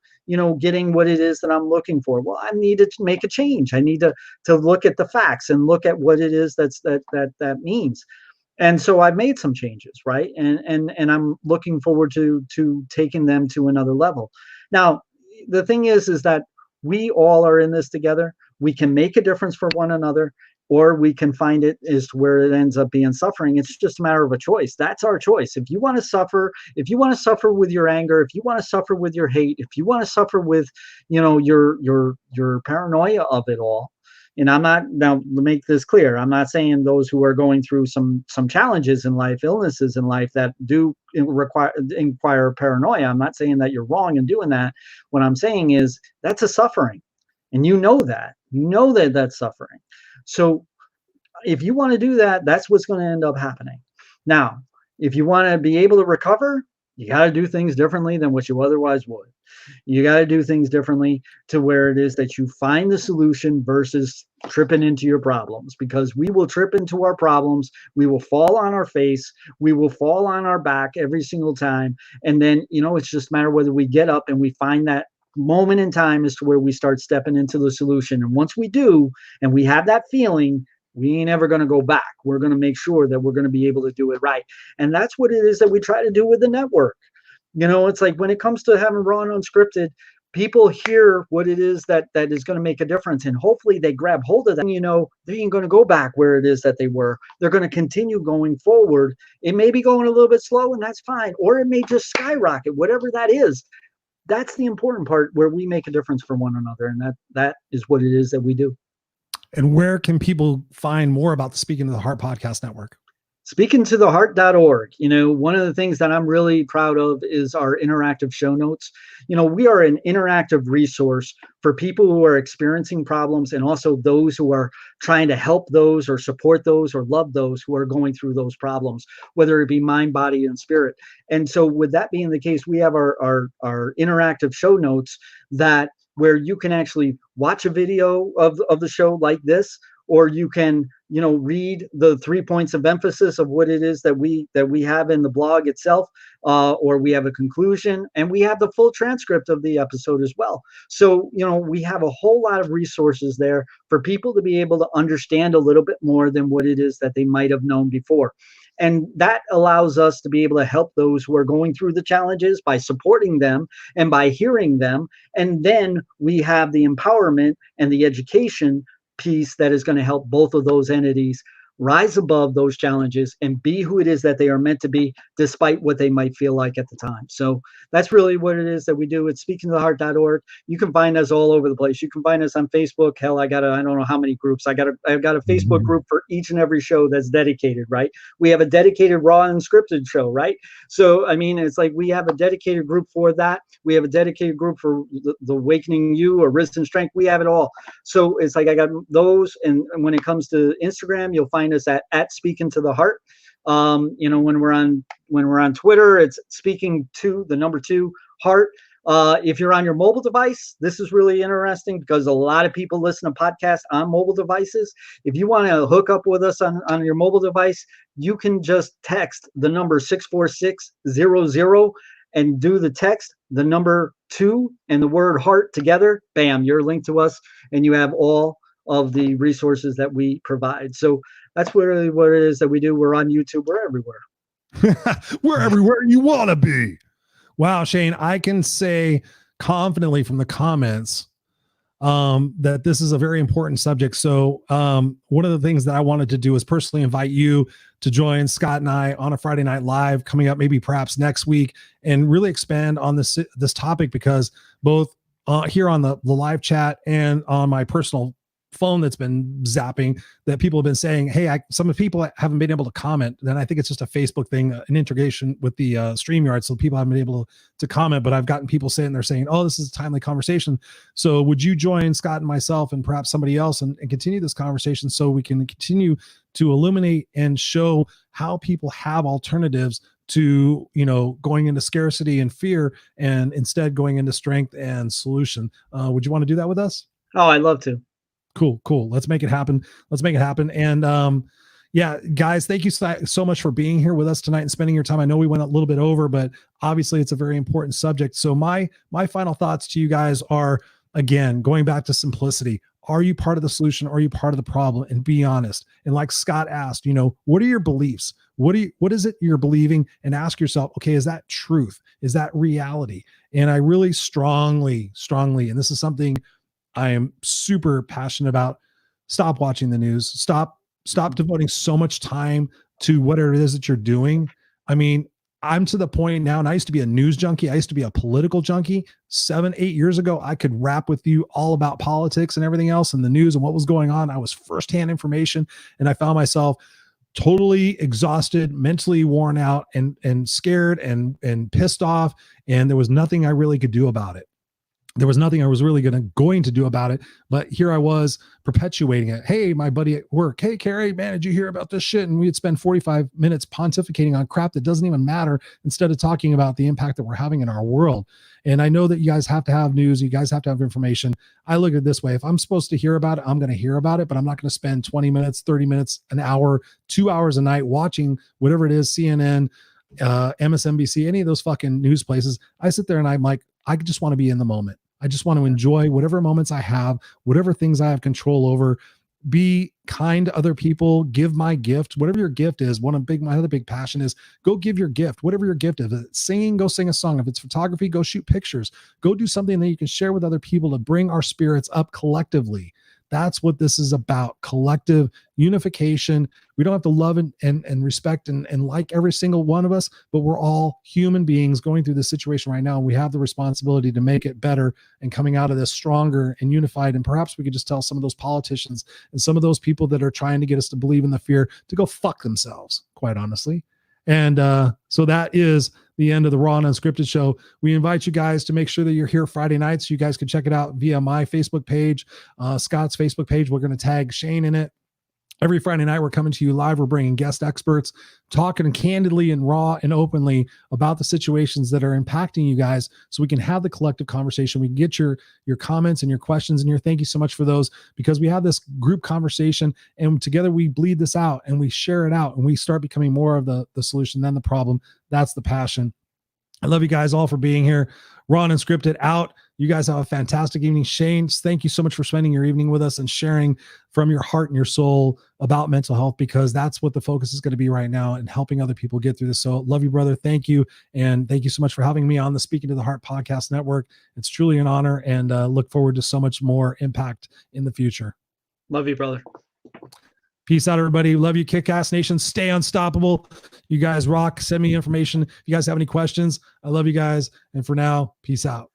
getting what it is that I'm looking for. Well, I need to make a change. I need to look at the facts and look at what it is that means. And so I've made some changes, right? And I'm looking forward to taking them to another level. Now, the thing is that we all are in this together. We can make a difference for one another, or we can find it is where it ends up being suffering. It's just a matter of a choice. That's our choice. If you want to suffer with your anger, if you want to suffer with your hate, if you want to suffer with, your paranoia of it all. And I'm not, now to make this clear, I'm not saying those who are going through some challenges in life, illnesses in life that do require paranoia. I'm not saying that you're wrong in doing that. What I'm saying is that's a suffering. And that that's suffering. So if you want to do that, that's what's going to end up happening. Now, if you want to be able to recover, you got to do things differently than what you otherwise would. You got to do things differently to where it is that you find the solution versus tripping into your problems, because we will trip into our problems. We will fall on our face. We will fall on our back every single time. And then, it's just a matter whether we get up and we find that moment in time as to where we start stepping into the solution. And once we do, and we have that feeling, we ain't ever going to go back. We're going to make sure that we're going to be able to do it right. And that's what it is that we try to do with the network. It's like when it comes to having Raw and Unscripted, people hear what it is that is going to make a difference. And hopefully they grab hold of that. They ain't going to go back where it is that they were. They're going to continue going forward. It may be going a little bit slow, and that's fine. Or it may just skyrocket, whatever that is. That's the important part where we make a difference for one another. And that is what it is that we do. And where can people find more about the Speaking to the Heart Podcast Network? SpeakingToTheHeart.org. One of the things that I'm really proud of is our interactive show notes. We are an interactive resource for people who are experiencing problems, and also those who are trying to help those or support those or love those who are going through those problems, whether it be mind, body, and spirit. And so with that being the case, we have our interactive show notes where you can actually watch a video of the show like this, or you can, read the 3 points of emphasis of what it is that we have in the blog itself, or we have a conclusion, and we have the full transcript of the episode as well. So, we have a whole lot of resources there for people to be able to understand a little bit more than what it is that they might have known before. And that allows us to be able to help those who are going through the challenges by supporting them and by hearing them. And then we have the empowerment and the education piece that is going to help both of those entities rise above those challenges and be who it is that they are meant to be, despite what they might feel like at the time. So that's really what it is that we do. It's speakingtotheheart.org. You can find us all over the place. You can find us on Facebook. Hell, I don't know how many groups. I've got a Facebook group for each and every show that's dedicated, right? We have a dedicated Raw and Unscripted show, right? So, it's like we have a dedicated group for that. We have a dedicated group for the Awakening You or Risen Strength. We have it all. So it's like I got those. And when it comes to Instagram, you'll find us at Speaking to the Heart. When we're on Twitter, it's Speaking to the number 2 Heart. If you're on your mobile device, this is really interesting because a lot of people listen to podcasts on mobile devices. If you want to hook up with us on your mobile device, you can just text the number 64600 and do the text the number 2 and the word heart together, bam, you're linked to us, and you have all of the resources that we provide. So that's really what it is that we do. We're on YouTube. We're everywhere. We're everywhere you want to be. Wow, Shane, I can say confidently from the comments that this is a very important subject. So one of the things that I wanted to do is personally invite you to join Scott and I on a Friday Night Live coming up, maybe perhaps next week, and really expand on this topic, because both here on the live chat and on my personal phone that's been zapping, that people have been saying, hey, some of the people haven't been able to comment. Then I think it's just a Facebook thing, an integration with the StreamYard, so people haven't been able to comment, but I've gotten people saying, they're saying, oh, this is a timely conversation. So would you join Scott and myself and perhaps somebody else and continue this conversation so we can continue to illuminate and show how people have alternatives to, going into scarcity and fear, and instead going into strength and solution. Would you want to do that with us? Oh, I'd love to. Cool. Let's make it happen. And yeah, guys, thank you so much for being here with us tonight and spending your time. I know we went a little bit over, but obviously it's a very important subject. So my final thoughts to you guys are, again, going back to simplicity. Are you part of the solution? Or are you part of the problem? And be honest. And like Scott asked, what are your beliefs? What is it you're believing? And ask yourself, okay, is that truth? Is that reality? And I really strongly, and this is something I am super passionate about, stop watching the news. Stop devoting so much time to whatever it is that you're doing. I mean, I'm to the point now, and I used to be a news junkie. I used to be a political junkie. 7-8 years ago, I could rap with you all about politics and everything else and the news and what was going on. I was firsthand information, and I found myself totally exhausted, mentally worn out, and scared and pissed off. And there was nothing I really could do about it. There was nothing I was really going to do about it, but here I was perpetuating it. Hey, my buddy at work. Hey, Carrie, man, did you hear about this shit? And we'd spend 45 minutes pontificating on crap that doesn't even matter, instead of talking about the impact that we're having in our world. And I know that you guys have to have news. You guys have to have information. I look at it this way. If I'm supposed to hear about it, I'm going to hear about it, but I'm not going to spend 20 minutes, 30 minutes, an hour, 2 hours a night watching whatever it is, CNN, MSNBC, any of those fucking news places. I sit there and I'm like, I just want to be in the moment. I just want to enjoy whatever moments I have, whatever things I have control over, be kind to other people, give my gift, whatever your gift is. My other big passion is go give your gift, whatever your gift is. If it's singing, go sing a song. If it's photography, go shoot pictures, go do something that you can share with other people to bring our spirits up collectively. That's what this is about, collective unification. We don't have to love and respect and like every single one of us, but we're all human beings going through this situation right now. And we have the responsibility to make it better and coming out of this stronger and unified. And perhaps we could just tell some of those politicians and some of those people that are trying to get us to believe in the fear to go fuck themselves, quite honestly. And so that is the end of the Raw and Unscripted show. We invite you guys to make sure that you're here Friday nights. You guys can check it out via my Facebook page, Scott's Facebook page. We're going to tag Shane in it. Every Friday night, we're coming to you live. We're bringing guest experts, talking candidly and raw and openly about the situations that are impacting you guys, so we can have the collective conversation. We can get your comments and your questions and your thank you so much for those, because we have this group conversation, and together we bleed this out and we share it out, and we start becoming more of the solution than the problem. That's the passion. I love you guys all for being here. Raw and Unscripted out. You guys have a fantastic evening. Shane, thank you so much for spending your evening with us and sharing from your heart and your soul about mental health, because that's what the focus is going to be right now, and helping other people get through this. So love you, brother. Thank you. And thank you so much for having me on the Speaking to the Heart podcast network. It's truly an honor, and look forward to so much more impact in the future. Love you, brother. Peace out, everybody. Love you, Kickass Nation. Stay unstoppable. You guys rock. Send me information if you guys have any questions. I love you guys. And for now, peace out.